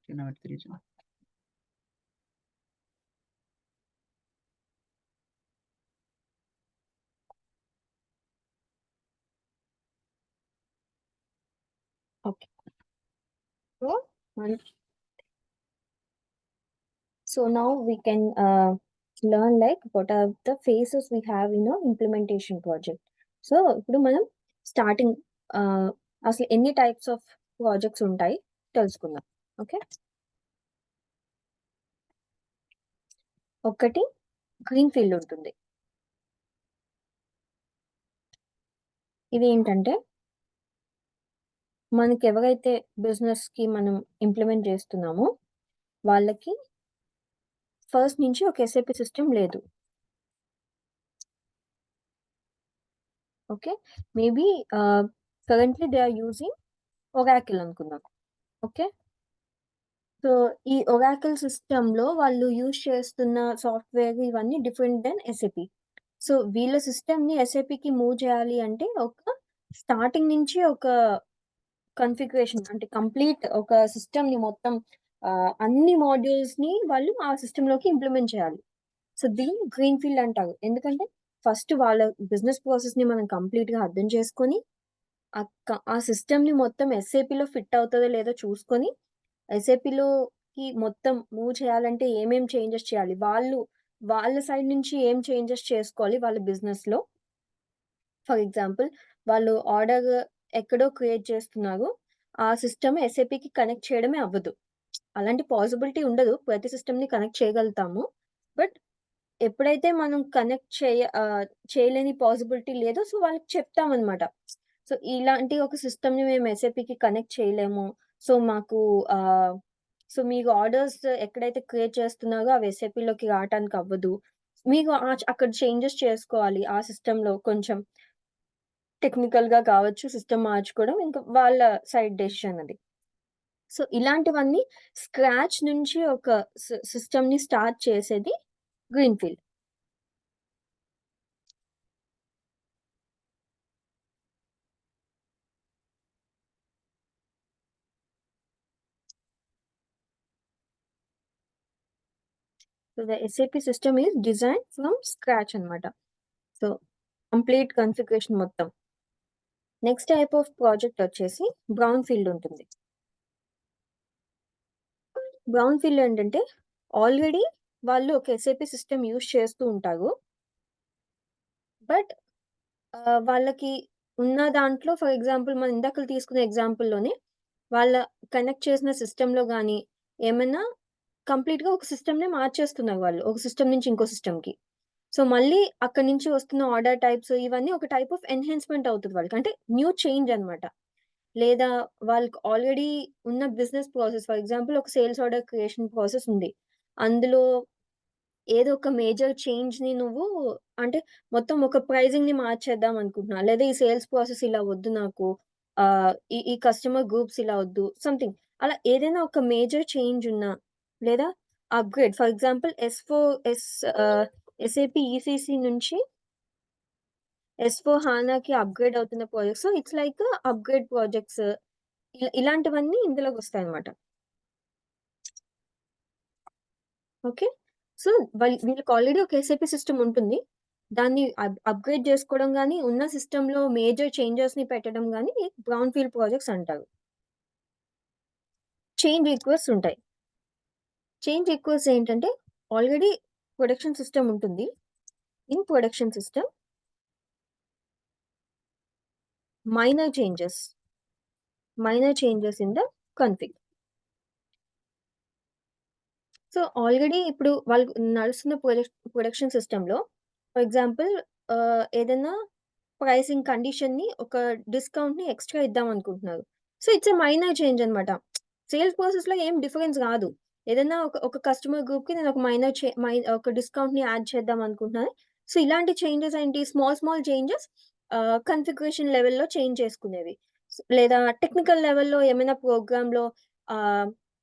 Trinity. Okay. So now we can learn like what are the phases we have in a implementation project. So ఇప్పుడు మనం starting అసలు ఎన్ని types of projects ఉంటాయి తెలుసుకుందాం. Okay, ఒకటి green field ఉంటుంది. ఇది ఏంటంటే మనకి ఎవరైతే బిజినెస్ కి మనం ఇంప్లిమెంట్ చేస్తున్నామో వాళ్ళకి ఫస్ట్ నుంచి ఒక ఎస్ఏపి సిస్టమ్ లేదు. Okay, maybe currently they are using Oracle అనుకుందాం. ఓకే, సో ఈ ఒరాకిల్ సిస్టంలో వాళ్ళు యూజ్ చేస్తున్న సాఫ్ట్వేర్ ఇవన్నీ డిఫరెంట్ దెన్ ఎస్ఏపి. సో వీళ్ళ సిస్టమ్ని ఎస్ఏపికి మూవ్ చేయాలి అంటే ఒక స్టార్టింగ్ నుంచి ఒక కన్ఫిగరేషన్ అంటే కంప్లీట్ ఒక సిస్టమ్ని మొత్తం అన్ని మాడ్యూల్స్ని వాళ్ళు ఆ సిస్టంలోకి ఇంప్లిమెంట్ చేయాలి. సో దీన్ని గ్రీన్ ఫీల్డ్ అంటారు. ఎందుకంటే ఫస్ట్ వాళ్ళ బిజినెస్ ప్రాసెస్ని మనం కంప్లీట్గా అర్థం చేసుకొని ఆ సిస్టమ్ని మొత్తం ఎస్ఏపిలో ఫిట్ అవుతుందో లేదో చూసుకొని ఎస్ఏపిలోకి మొత్తం మూవ్ చేయాలంటే ఏమేం చేంజెస్ చేయాలి, వాళ్ళ సైడ్ నుంచి ఏం చేంజెస్ చేసుకోవాలి వాళ్ళ బిజినెస్లో. ఫర్ ఎగ్జాంపుల్ వాళ్ళు ఆర్డర్ ఎక్కడో క్రియేట్ చేస్తున్నారు, ఆ సిస్టమ్ ఎస్ఏపికి కనెక్ట్ చేయడమే అవ్వదు. అలాంటి పాసిబిలిటీ ఉండదు, ప్రతి సిస్టమ్ని కనెక్ట్ చేయగలుగుతాము. బట్ ఎప్పుడైతే మనం కనెక్ట్ చేయలేని పాసిబిలిటీ లేదో సో వాళ్ళకి చెప్తామన్నమాట. సో ఇలాంటి ఒక సిస్టమ్ని మేము ఎస్ఏపికి కనెక్ట్ చేయలేము, సో మాకు సో మీకు ఆర్డర్స్ ఎక్కడైతే క్రియేట్ చేస్తున్నారో అవి ఎస్ఏపిలోకి రావటానికి అవ్వదు, మీకు అక్కడ చేంజెస్ చేసుకోవాలి ఆ సిస్టంలో, కొంచెం టెక్నికల్గా కావచ్చు, సిస్టమ్ మార్చుకోవడం ఇంకా వాళ్ళ సైడ్ డెసిషన్ అది. సో ఇలాంటివన్నీ స్క్రాచ్ నుంచి ఒక సిస్టమ్ని స్టార్ట్ చేసేది green field. So the SAP system is designed from scratch అన్నమాట. సో కంప్లీట్ కన్ఫిగరేషన్ మొత్తం. నెక్స్ట్ టైప్ ఆఫ్ ప్రాజెక్ట్ వచ్చేసి బ్రౌన్ ఫీల్డ్ ఉంటుంది. బ్రౌన్ ఫీల్డ్ ఏంటంటే ఆల్రెడీ వాళ్ళు ఒక ఎస్ఏపి సిస్టమ్ యూజ్ చేస్తూ ఉంటారు, బట్ వాళ్ళకి ఉన్న దాంట్లో ఫర్ ఎగ్జాంపుల్ మనం ఇందాక తీసుకున్న ఎగ్జాంపుల్లోనే వాళ్ళ కనెక్ట్ చేసిన సిస్టంలో కానీ ఏమైనా కంప్లీట్గా ఒక సిస్టమ్నే మార్చేస్తున్నారు వాళ్ళు, ఒక సిస్టమ్ నుంచి ఇంకో సిస్టమ్కి. సో మళ్ళీ అక్కడి నుంచి వస్తున్న ఆర్డర్ టైప్స్ ఇవన్నీ ఒక టైప్ ఆఫ్ ఎన్హాన్స్మెంట్ అవుతుంది వాళ్ళకి, అంటే న్యూ చేంజ్ అనమాట. లేదా వాళ్ళకి ఆల్రెడీ ఉన్న బిజినెస్ ప్రాసెస్, ఫర్ ఎగ్జాంపుల్ ఒక సేల్స్ ఆర్డర్ క్రియేషన్ ప్రాసెస్ ఉంది, అందులో ఏదో ఒక మేజర్ చేంజ్ని నువ్వు అంటే మొత్తం ఒక ప్రైజింగ్ని మార్చేద్దాం అనుకుంటున్నా, లేదా ఈ సేల్స్ ప్రాసెస్ ఇలా వద్దు నాకు, ఈ కస్టమర్ గ్రూప్స్ ఇలా వద్దు, సంథింగ్ అలా ఏదైనా ఒక మేజర్ చేంజ్ ఉన్నా, లేదా upgrade for example SAP ECC నుంచి S4 హానాకి అప్గ్రేడ్ అవుతున్న projects, so it's like upgrade projects, ఇలాంటివన్నీ ఇందులోకి వస్తాయి అన్నమాట. ఓకే, సో వీళ్ళకి ఆల్రెడీ ఒక ఎస్ఏపి సిస్టమ్ ఉంటుంది, దాన్ని అప్గ్రేడ్ చేసుకోవడం కానీ ఉన్న సిస్టంలో మేజర్ చేంజెస్ని పెట్టడం కానీ బ్రౌన్ ఫీల్డ్ ప్రాజెక్ట్స్ అంటారు. చేంజ్ రిక్వెస్ట్ ఉంటాయి. చేంజ్ రిక్వెస్ట్ ఏంటంటే ఆల్రెడీ ప్రొడక్షన్ సిస్టమ్ ఉంటుంది, in production system minor changes in the config. So already ఇప్పుడు వాళ్ళు నడుస్తున్న ప్రొడక్షన్ సిస్టంలో ఫర్ ఎగ్జాంపుల్ ఏదైనా ప్రైసింగ్ కండిషన్ని ఒక డిస్కౌంట్ని ఎక్స్ట్రా ఇద్దాం అనుకుంటున్నారు, so it's a minor change అనమాట. సేల్స్ ప్రాసెస్లో ఏం డిఫరెన్స్ కాదు, ఏదైనా ఒక కస్టమర్ గ్రూప్కి నేను ఒక ఒక డిస్కౌంట్ని యాడ్ చేద్దాం అనుకుంటున్నాను. సో ఇలాంటి చేంజెస్ ఏంటి, స్మాల్ చేంజెస్ కన్ఫిగరేషన్ లెవెల్లో చేంజ్ చేసుకునేవి, లేదా టెక్నికల్ లెవెల్లో ఏమైనా ప్రోగ్రామ్లో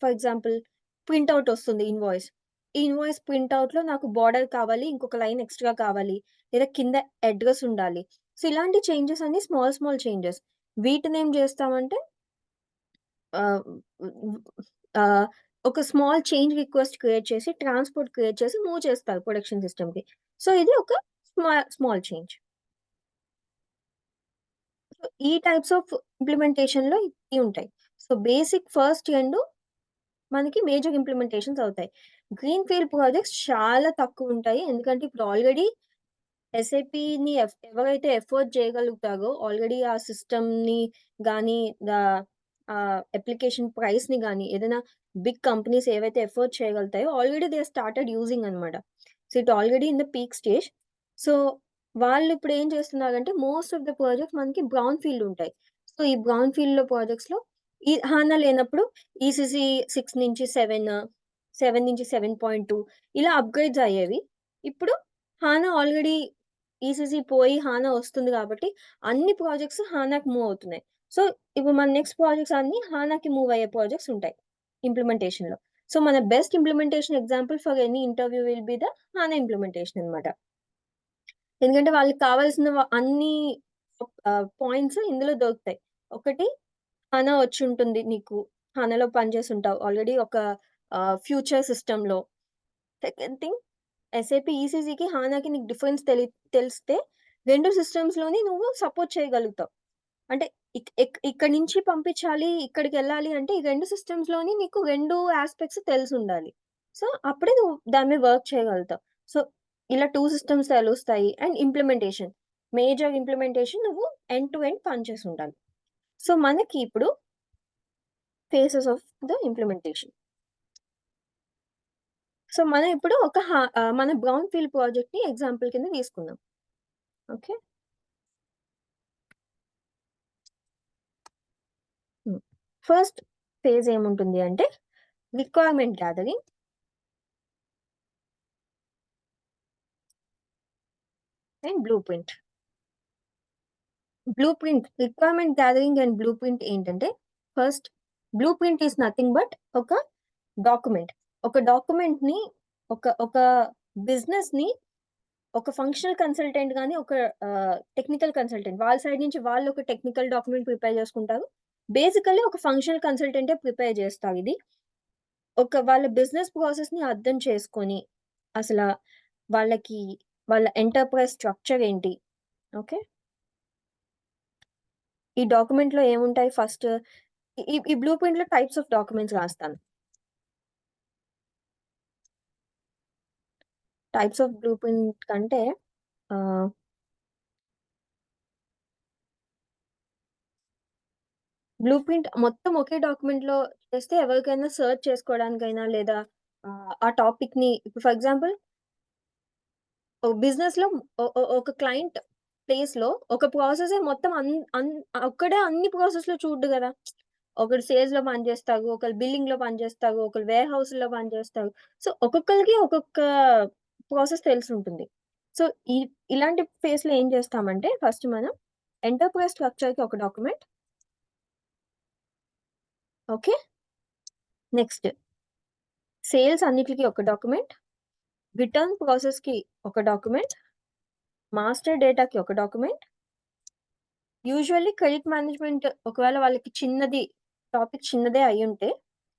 ఫర్ ఎగ్జాంపుల్ ప్రింట్అవుట్ వస్తుంది ఇన్వాయిస్, ఈ ఇన్వాయిస్ ప్రింట్అవుట్లో నాకు బార్డర్ కావాలి, ఇంకొక లైన్ ఎక్స్ట్రా కావాలి, లేదా కింద అడ్రస్ ఉండాలి. సో ఇలాంటి చేంజెస్ అన్ని స్మాల్ చేంజెస్, వీటిని ఏం చేస్తామంటే ఒక స్మాల్ చేంజ్ రిక్వెస్ట్ క్రియేట్ చేసి, ట్రాన్స్‌పోర్ట్ క్రియేట్ చేసి మూవ్ చేస్తారు ప్రొడక్షన్ సిస్టమ్‌కి. సో, ఇది ఒక స్మాల్ చేంజ్. సో, ఈ టైప్స్ ఆఫ్ ఇంప్లిమెంటేషన్‌లో ఇవి ఉంటాయి. సో, బేసిక్ ఫస్ట్ 2 మనకి మేజర్ ఇంప్లిమెంటేషన్స్ అవుతాయి. గ్రీన్‌ఫీల్డ్ ప్రాజెక్ట్స్ చాలా తక్కువుంటాయి. ఎందుకంటే ఇప్పుడు ఆల్రెడీ ఎస్ఏపీని ఎవరైతే ఎఫోర్డ్ చేయగలుగుతారో ఆల్రెడీ ఆ సిస్టమ్‌ని గానీ, అప్లికేషన్ ప్రైస్‌ని గానీ, ఏదైనా బిగ్ కంపెనీస్ ఏవైతే ఎఫోర్డ్ చేయగలుగుతాయో ఆల్రెడీ దే స్టార్టెడ్ యూజింగ్ అనమాట. So, it already in the peak stage. So, వాళ్ళిప్పుడు ఏం చేస్తున్నారంటే మోస్ట్ ఆఫ్ ద ప్రాజెక్ట్స్ మనకి బ్రౌన్ ఫీల్డ్ ఉంటాయి. సో, ఈ బ్రౌన్ ఫీల్డ్‌లో ప్రాజెక్ట్స్‌లో ఈ హానా లేనప్పుడు ఈసీసీ 6 నుంచి 7, 7 నుంచి 7.2 ఇలా అప్‌గ్రేడ్స్ అయ్యేవి. ఇప్పుడు హానా ఆల్రెడీ ఈసీసీ పోయి హానా వస్తుంది గాబట్టి, అన్ని ప్రాజెక్ట్స్ హానాకి మూవ్ అవుతున్నాయి. సో, ఇప్పుడు మన నెక్స్ట్ ప్రాజెక్ట్స్ అన్నీ హానాకి మూవ్ అయ్యే ప్రాజెక్ట్స్ ఉంటాయి ఇంప్లిమెంటేషన్‌లో. సో, మన best implementation example for any interview will be the HANA implementation అనమాట. ఎందుకంటే వాళ్ళకి కావాల్సిన అన్ని పాయింట్స్ ఇందులో దొరుకుతాయి. ఒకటి హానా వచ్చుంటుంది నీకు. హానాలో పనిచేసుంటావు ఆల్రెడీ ఒక ఫ్యూచర్ సిస్టమ్‌లో. సెకండ్ థింగ్ ఎస్ఏపీ ఈసీసీకి, హానాకి నీకు డిఫరెన్స్ తెలిస్తే 2 సిస్టమ్స్‌లోని నువ్వు సపోర్ట్ చేయగలుగుతావు. అంటే ఇక్కడి నుంచి పంపించాలి, ఇక్కడికెళ్ళాలి అంటే ఈ 2 సిస్టమ్స్‌లోని నీకు 2 యాస్పెక్ట్స్ తెలిసుండాలి. సో, అప్పుడే నువ్వు దాని మీద వర్క్ చేయగలుగుతావు. సో, ఇలా 2 సిస్టమ్స్ తెలుస్తాయి. And implementation. మేజర్ ఇంప్లిమెంటేషన్ నువ్వు ఎండ్ టు ఎండ్ పని చేసుండాలి. సో, మనకి ఇప్పుడు faces of the implementation. So, మనం ఇప్పుడు మన బ్రౌన్ ఫీల్డ్ ప్రాజెక్ట్‌ని ఎగ్జాంపుల్ కింద తీసుకుందాం. ఓకే. హ్మ్. ఫస్ట్ ఫేజ్ ఏముంటుంది అంటే requirement gathering and blueprint. Requirement gathering and blueprint ఏంటంటే first blueprint is nothing but ఒక డాక్యుమెంట్. ఒక డాక్యుమెంట్‌ని ఒక బిజినెస్‌ని ఒక ఫంక్షనల్ కన్సల్టెంట్ గాని, ఒక టెక్నికల్ కన్సల్టెంట్ వాళ్ళ సైడ్ నుంచి వాళ్ళు ఒక టెక్నికల్ డాక్యుమెంట్ ప్రిపేర్ చేసుకుంటారు. బేసికల్లీ ఒక ఫంక్షనల్ కన్సల్టెంటే ప్రిపేర్ చేస్తారిది. వాళ్ళ బిజినెస్ ప్రాసెస్‌ని అర్థం చేసుకొని, అసల వాళ్ళకి వాళ్ళ ఎంటర్‌ప్రైజ్ స్ట్రక్చర్ ఏంటి? ఓకే. ఈ డాక్యుమెంట్‌లో ఏముంటాయి ఫస్ట్ ఈ బ్లూ ప్రింట్‌లో టైప్స్ ఆఫ్ డాక్యుమెంట్స్ రాస్తాను. టైప్స్ ఆఫ్ బ్లూ ప్రింట్ కంటే ఆహ్, బ్లూ ప్రింట్ మొత్తం ఒకే డాక్యుమెంట్‌లో చేస్తే ఎవరికైనా సెర్చ్ చేసుకోవడానికైనా లేదా ఆ టాపిక్‌ని ఇప్పుడు ఫర్ ఎగ్జాంపుల్ బిజినెస్‌లో ఒక క్లయింట్ ప్లేస్‌లో ఒక ప్రాసెసే మొత్తం అన్ అన్ ఒక్కడే అన్ని ప్రాసెస్‌లో చూడడు గదా! ఒకడు సేల్స్‌లో పని చేస్తారు. ఒకళ్ళు బిల్లింగ్‌లో పని చేస్తారు. ఒకళ్ళు వేర్ హౌస్‌లో పని చేస్తారు. సో, ఒక్కొక్కళ్ళకి ఒక్కొక్క ప్రాసెస్ తెలిసుంటుంది. సో, ఇలాంటి ఫేస్‌లో ఏం చేస్తామంటే ఫస్ట్ మనం ఎంటర్‌ప్రైజ్ స్ట్రక్చర్‌కి ఒక డాక్యుమెంట్. ఓకే. నెక్స్ట్ సేల్స్ అన్నిట్లికి ఒక డాక్యుమెంట్. రిటర్న్ ప్రాసెస్‌కి ఒక డాక్యుమెంట్. మాస్టర్ డేటాకి ఒక డాక్యుమెంట్. యూజువల్లీ క్రెడిట్ మేనేజ్‌మెంట్ ఒకవేళ వాళ్ళకి టాపిక్ చిన్నదే అయ్యుంటే,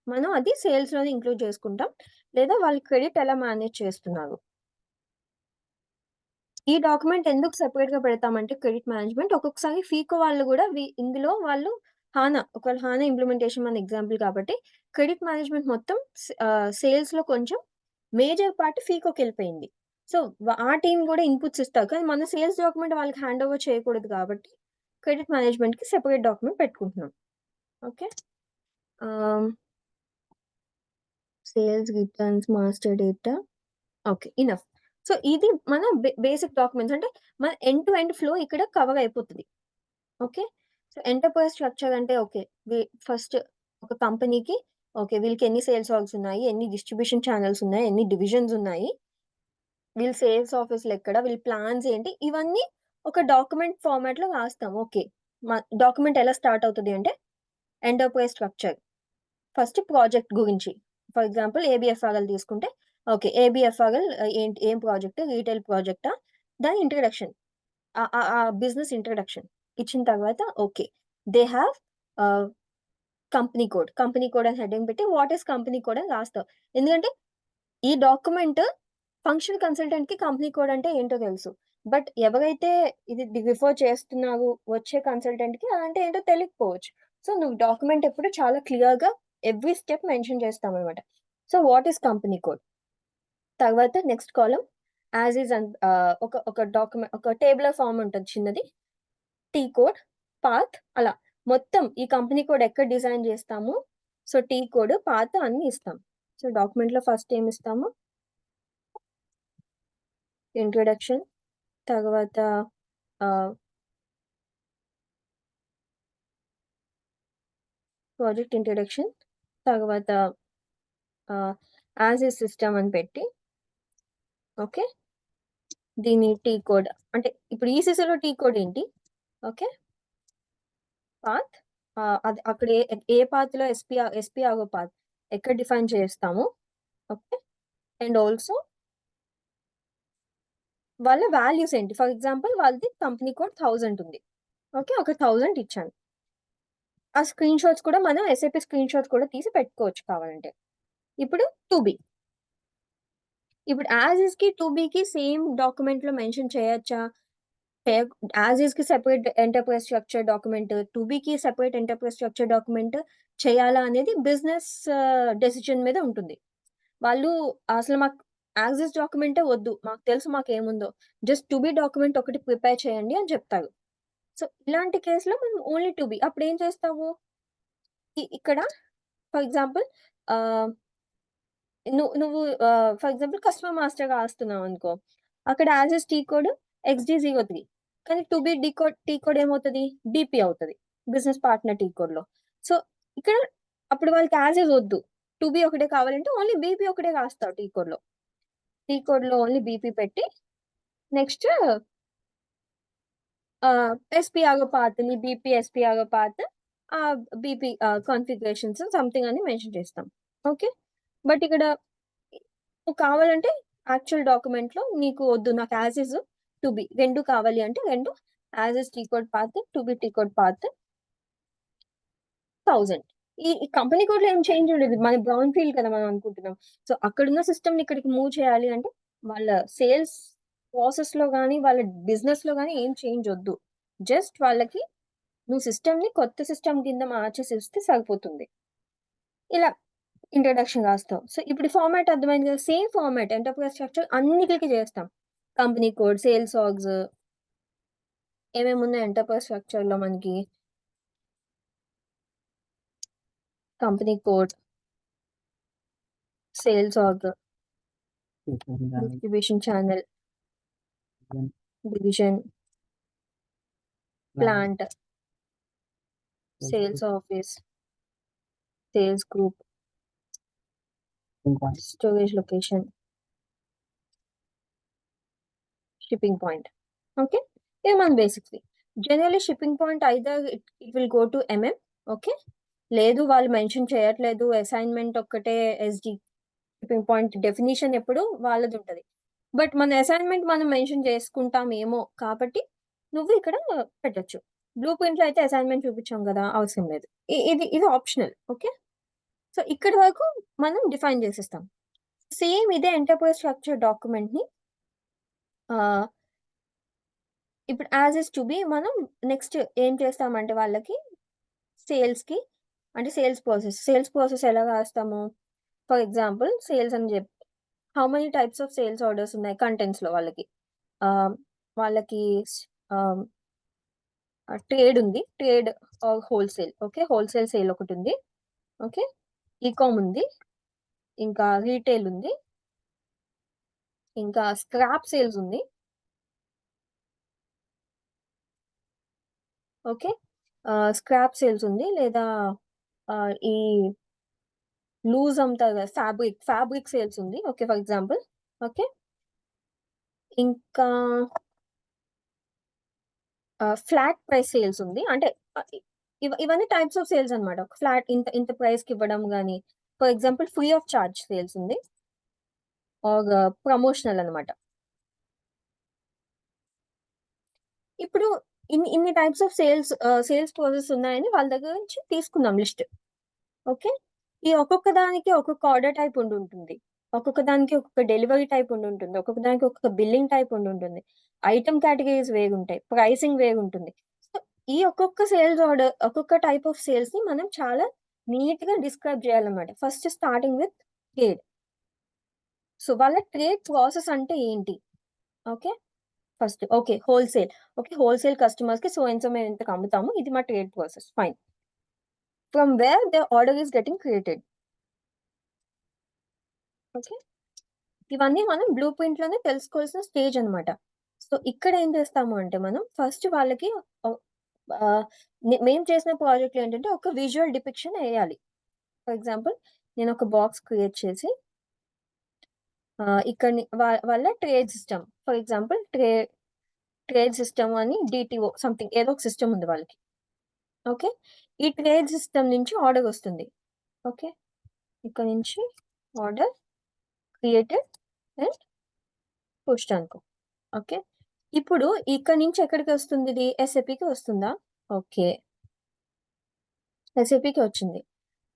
మనం అది సేల్స్‌లోనే ఇంక్లూడ్ చేసుకుంటాం. లేదా వాళ్ళు క్రెడిట్ ఎలా మేనేజ్ చేస్తున్నారు. ఈ డాక్యుమెంట్ ఎందుకు సెపరేట్‌గా పెడతామంటే క్రెడిట్ మేనేజ్‌మెంట్ ఒక్కొక్కసారి ఫీకో వాళ్ళు గూడా ఇందులో వాళ్ళు ఒకవేళ హానా ఇంప్లిమెంటేషన్ మన ఎగ్జాంపుల్ కాబట్టి, క్రెడిట్ మేనేజ్‌మెంట్ మొత్తం సేల్స్‌లో కొంచెం మేజర్ పార్ట్ ఫీకోకెళ్ళిపోయింది. సో, ఆ టీమ్ గూడా ఇన్‌పుట్స్ ఇస్తారు. కానీ మన సేల్స్ డాక్యుమెంట్ వాళ్ళకి హ్యాండ్ ఓవర్ చేయకూడదు కాబట్టి, క్రెడిట్ మేనేజ్‌మెంట్‌కి సెపరేట్ డాక్యుమెంట్ పెట్టుకుంటున్నాం. ఓకే. ఆహ్, sales, returns, master data. Okay. Enough. So, ఇది మన బేసిక్ డాక్యుమెంట్స్. అంటే మన ఎండ్ టు ఎండ్ ఫ్లో ఇక్కడ కవర్ అయిపోతది. ఓకే. సో, ఎంటర్‌ప్రైజ్ స్ట్రక్చర్ అంటే ఓకే. వి ఫస్ట్ ఒక కంపెనీకి ఓకే. వీళ్ళకి ఎన్ని సేల్స్ ఆర్గ్స్ ఉన్నాయి? ఎన్ని డిస్ట్రిబ్యూషన్ చానెల్స్ ఉన్నాయి? ఎన్ని డివిజన్స్ ఉన్నాయి? వీళ్ళ సేల్స్ ఆఫీస్‌లెక్కడ? వీళ్ళ ప్లాన్స్ ఏంటి? ఇవన్నీ ఒక డాక్యుమెంట్ ఫార్మాట్‌లో రాస్తాం. ఓకే. డాక్యుమెంట్ ఎలా స్టార్ట్ అవుతది అంటే ఎంటర్‌ప్రైజ్ స్ట్రక్చర్. ఫస్ట్ ప్రాజెక్ట్ గురించి. ఫర్ ఎగ్జాంపుల్ ఏబీఎఫ్ఆర్ఎల్ తీసుకుంటే ఓకే. ఏబీఎఫ్ఆర్ఎల్ ఏం ప్రాజెక్ట్? రీటైల్ ప్రాజెక్టా? దాని ఇంట్రడక్షన్. బిజినెస్ ఇంట్రడక్షన్ ఇచ్చిన తర్వాత ఓకే. దే హావ్ ఆహ్, కంపెనీ కోడ్ అని హెడ్డింగ్ పెట్టి వాట్ ఈస్ కంపెనీ కోడ్ అని రాస్తావు. ఎందుకంటే ఈ డాక్యుమెంట్ ఫంక్షన్ కన్సల్టెంట్‌కి కంపెనీ కోడ్ అంటే ఏంటో తెలుసు. బట్ ఎవరైతే ఇది రిఫర్ చేస్తున్నారో వచ్చే కన్సల్టెంట్‌కి అదంటే ఏంటో తెలియకపోవచ్చు. సో, నువ్వు డాక్యుమెంట్ ఎప్పుడు చాలా క్లియర్‌గా ఎవ్రీ స్టెప్ మెన్షన్ చేస్తామనమాట. So, what is company code? తర్వాత నెక్స్ట్ కాలమ్ యాజ్ ఈజ్ ఒక టేబులర్ ఫార్మ్ ఉంటది చిన్నది. టీ కోడ్, పాత్ అలా మొత్తం ఈ కంపెనీ కోడ్ ఎక్కడ డిజైన్ చేస్తాము. సో, టీ కోడ్, పాత్ అన్నీ ఇస్తాం. సో, డాక్యుమెంట్‌లో ఫస్ట్ ఏమిస్తాము? ఇంట్రొడక్షన్ తర్వాత ఆహ్, ప్రాజెక్ట్ ఇంట్రొడక్షన్ తర్వాత ఆహ్, యాజ్ ఎ సిస్టమ్ అని పెట్టి ఓకే. దీని టీ కోడ్ అంటే ఇప్పుడు ఈసీసీలో టీ కోడ్ ఏంటి? ఓకే. పాత్ అది అక్కడ ఏ పాత్‌లో ఎస్‌పీ ఆగో పాత్ ఎక్కడ డిఫైన్ చేస్తాము. ఓకే. అండ్ ఆల్సో వాళ్ళ వాల్యూస్ ఏంటి? ఫర్ ఎగ్జాంపుల్ వాళ్ళది కంపెనీ కోడ్ 1000 ఉంది. ఓకే. ఒక 1000 ఇచ్చాను. ఆ స్క్రీన్ షాట్స్ కూడా మనం ఎస్ఏపీ స్క్రీన్ షాట్స్ కూడా తీసి పెట్టుకోవచ్చు కావాలంటే. ఇప్పుడు 2బీ. ఇప్పుడు యాజ్ ఈస్‌కి, 2బీకి సేమ్ డాక్యుమెంట్‌లో మెన్షన్ చేయొచ్చా? యాజ్ ఈస్‌కి సెపరేట్ ఎంటర్‌ప్రైజ్ స్ట్రక్చర్ డాక్యుమెంట్, 2బీకి సెపరేట్ ఎంటర్‌ప్రైజ్ స్ట్రక్చర్ డాక్యుమెంట్ చేయాలా అనేది బిజినెస్ డెసిషన్ మీద ఉంటుంది. వాళ్ళు అసలు మాకు యాజ్ ఈస్ డాక్యుమెంటే వద్దు. మాకు తెలుసు మాకేముందో. జస్ట్ 2బీ డాక్యుమెంట్ ఒకటి ప్రిపేర్ చేయండి అని చెప్తారు. సో, ఇలాంటి కేస్‌లో మనం ఓన్లీ 2బీ. అప్పుడేం చేస్తావు? ఇక్కడ ఫర్ ఎగ్జాంపుల్ ఆహ్ నువ్వు ఫర్ ఎగ్జాంపుల్ కస్టమర్ మాస్టర్‌గా రాస్తున్నావనుకో, అక్కడ as S T code XD03 కానీ టు బి టీ కోడ్ ఏమవుతది? బీపీ అవుతది. బిజినెస్ పార్ట్నర్ టీ కోడ్‌లో. సో, ఇక్కడ అప్పుడు వాళ్ళకి యాజ్ ఇస్ వద్దు. టు బి ఒకటే కావాలంటే ఓన్లీ బీపీ ఒకటే రాస్తావు టీ కోడ్‌లో. టీ కోడ్‌లో ఓన్లీ బీపీ పెట్టి నెక్స్ట్ ఎస్‌పీ ఆగో పాత్‌ని బీపీ, ఎస్‌పీ ఆగో పాత్ బీపీ కాన్ఫిగరేషన్స్ సంథింగ్ అని మెన్షన్ చేస్తాం. ఓకే. బట్ ఇక్కడ నువ్వు కావాలంటే యాక్చువల్ డాక్యుమెంట్‌లో నీకు వద్దు నాకు యాజ్ ఇస్ టు బి 2 కావాలి అంటే 2 as is T code path, to be T code path 1000. ఈ కంపెనీ కోడ్‌లో ఏం చేంజ్ ఉండదు. మన బ్రౌన్ ఫీల్డ్ కదా మనం అనుకుంటున్నాం. సో, అక్కడున్న సిస్టమ్‌ని ఇక్కడికి మూవ్ చేయాలి అంటే వాళ్ళ సేల్స్ ప్రాసెస్‌లో గాని, వాళ్ళ బిజినెస్‌లో గాని ఏం చేంజ్ ఒద్దు. జస్ట్ వాళ్ళకి నువ్వు సిస్టమ్‌ని కొత్త సిస్టమ్ కింద మార్చేసి ఇస్తే సరిపోతుంది. ఇలా ఇంట్రడక్షన్ రాస్తాం. సో, ఇప్పుడు ఫార్మాట్ అర్థమైంది కదా! సేమ్ ఫార్మాట్ ఎంటర్‌ప్రైజ్ స్ట్రక్చర్ అన్నిట్లికి చేస్తాం. కంపెనీ కోడ్, సేల్స్ ఆర్గ్స్ ఏమేమున్నాయి ఎంటర్‌ప్రైజ్ స్ట్రక్చర్‌లో మనకి company code, sales org, distribution channel, division, plant, sales office, sales group, storage location, shipping point. Okay. ఇవి మన బేసిక్స్‌వి. Generally shipping point either it will go to okay. లేదు వాళ్ళు mention చేయట్లేదు. Assignment ఒక్కటే ఎస్‌డి షిప్పింగ్ పాయింట్ డెఫినిషన్ ఎప్పుడు వాళ్ళదుంటది. But మన assignment మనం మెన్షన్ చేసుకుంటామేమో కాబట్టి నువ్వు ఇక్కడ పెట్టొచ్చు. బ్లూ ప్రింట్‌లో అయితే అసైన్‌మెంట్ చూపించాం గదా! అవసరం లేదు. ఇది ఆప్షనల్. ఓకే. సో, ఇక్కడి వరకు మనం డిఫైన్ చేసేస్తాం. సేమ్ ఇదే ఎంటర్‌ప్రైజ్ స్ట్రక్చర్ డాక్యుమెంట్‌ని ఆహ్, ఇప్పుడు యాజ్ ఇస్ టు బి మనం నెక్స్ట్ ఏం చేస్తామంటే వాళ్ళకి సేల్స్‌కి అంటే సేల్స్ ప్రాసెస్ ఎలా రాస్తాము? ఫర్ ఎగ్జాంపుల్ సేల్స్ అని how many types of sales orders ఉన్నాయి కంటెంట్స్‌లో వాళ్ళకి. ఆహ్, వాళ్ళకి స్ ఆహ్, ట్రేడ్ ఉంది. Trade wholesale. Okay. Wholesale sale ఒకటుంది. ఓకే. ఈకామ్ ఉంది. ఇంకా రీటైల్ ఉంది. ఇంకా స్క్రాప్ సేల్స్ ఉంది. ఓకే. స్క్రాప్ సేల్స్ ఉంది. లేదా ఈ లూజ్ అమ్ముతారు కదా! ఫ్యాబ్రిక్ సేల్స్ ఉంది. ఓకే. For example. ఓకే. ఇంకా ఫ్లాట్ ప్రైస్ సేల్స్ ఉంది. అంటే ఆహ్, ఇవన్నీ టైప్స్ ఆఫ్ సేల్స్ అన్నమాట. ఒక ఫ్లాట్ ఇంత ఇంత ప్రైస్‌కి ఇవ్వడం గాని, for example free of charge sales ఉంది. ఆర్ ప్రమోషనల్ అన్నమాట. ఇప్పుడు ఇన్ని టైప్స్ ఆఫ్ సేల్స్ ప్రాసెస్ ఉన్నాయని వాళ్ళ దగ్గర నుంచి తీసుకుందాం లిస్ట్. ఓకే. ఈ ఒక్కొక్క దానికి ఒక్కొక్క ఆర్డర్ టైప్ ఉండుంటుంది. ఒక్కొక్క దానికి ఒక్కొక్క డెలివరీ టైప్ ఉండుంటుంది. ఒక్కొక్క దానికి ఒక్కొక్క బిల్లింగ్ టైప్ ఉండుంటుంది. ఐటెమ్ కేటగరీస్ వేరుంటాయి. ప్రైసింగ్ వేరుంటుంది. సో, ఈ ఒక్కొక్క సేల్స్ ఆర్డర్, ఒక్కొక్క టైప్ ఆఫ్ సేల్స్‌ని మనం చాలా నీట్‌గా డిస్క్రైబ్ చేయాలన్నమాట. First starting with trade. So, వాళ్ళ ట్రేడ్ ప్రాసెస్ అంటే ఏంటి? Okay. First okay. Wholesale. Okay. Wholesale కస్టమర్స్‌కి సో అండ్ సో మేము ఇంతకు అమ్ముతాము. ఇది మా trade process. Fine. From where the order is getting created. Okay. ఇవన్నీ మనం బ్లూ ప్రింట్‌లోనే తెలుసుకోవాల్సిన స్టేజ్ అన్నమాట. సో, ఇక్కడ ఏం చేస్తాము అంటే మనం ఫస్ట్ వాళ్ళకి ఆహ్, ఆహ్, మేము చేసిన ప్రాజెక్ట్‌లో ఏంటంటే ఒక విజువల్ డిపిక్షన్ ఎయాలి. ఫర్ ఎగ్జాంపుల్ నేనొక బాక్స్ క్రియేట్ చేసి ఇక్కడని వాళ్ళ trade system for example trade system అని డీటీఓ సంథింగ్ ఏదో ఒక సిస్టమ్ ఉంది వాళ్ళకి. ఓకే. ఈ ట్రేడ్ సిస్టమ్ నుంచి ఆర్డర్ వస్తుంది. ఓకే. ఇక్కడ నుంచి ఆర్డర్ క్రియేటెడ్ అండ్ పుష్డ్ అనుకో. ఓకే. ఇప్పుడు ఇక్కడి నుంచి ఎక్కడికొస్తుంది ఇది? ఎస్ఏపీకి వస్తుందా? ఓకే. ఎస్ఏపీకి వచ్చింది.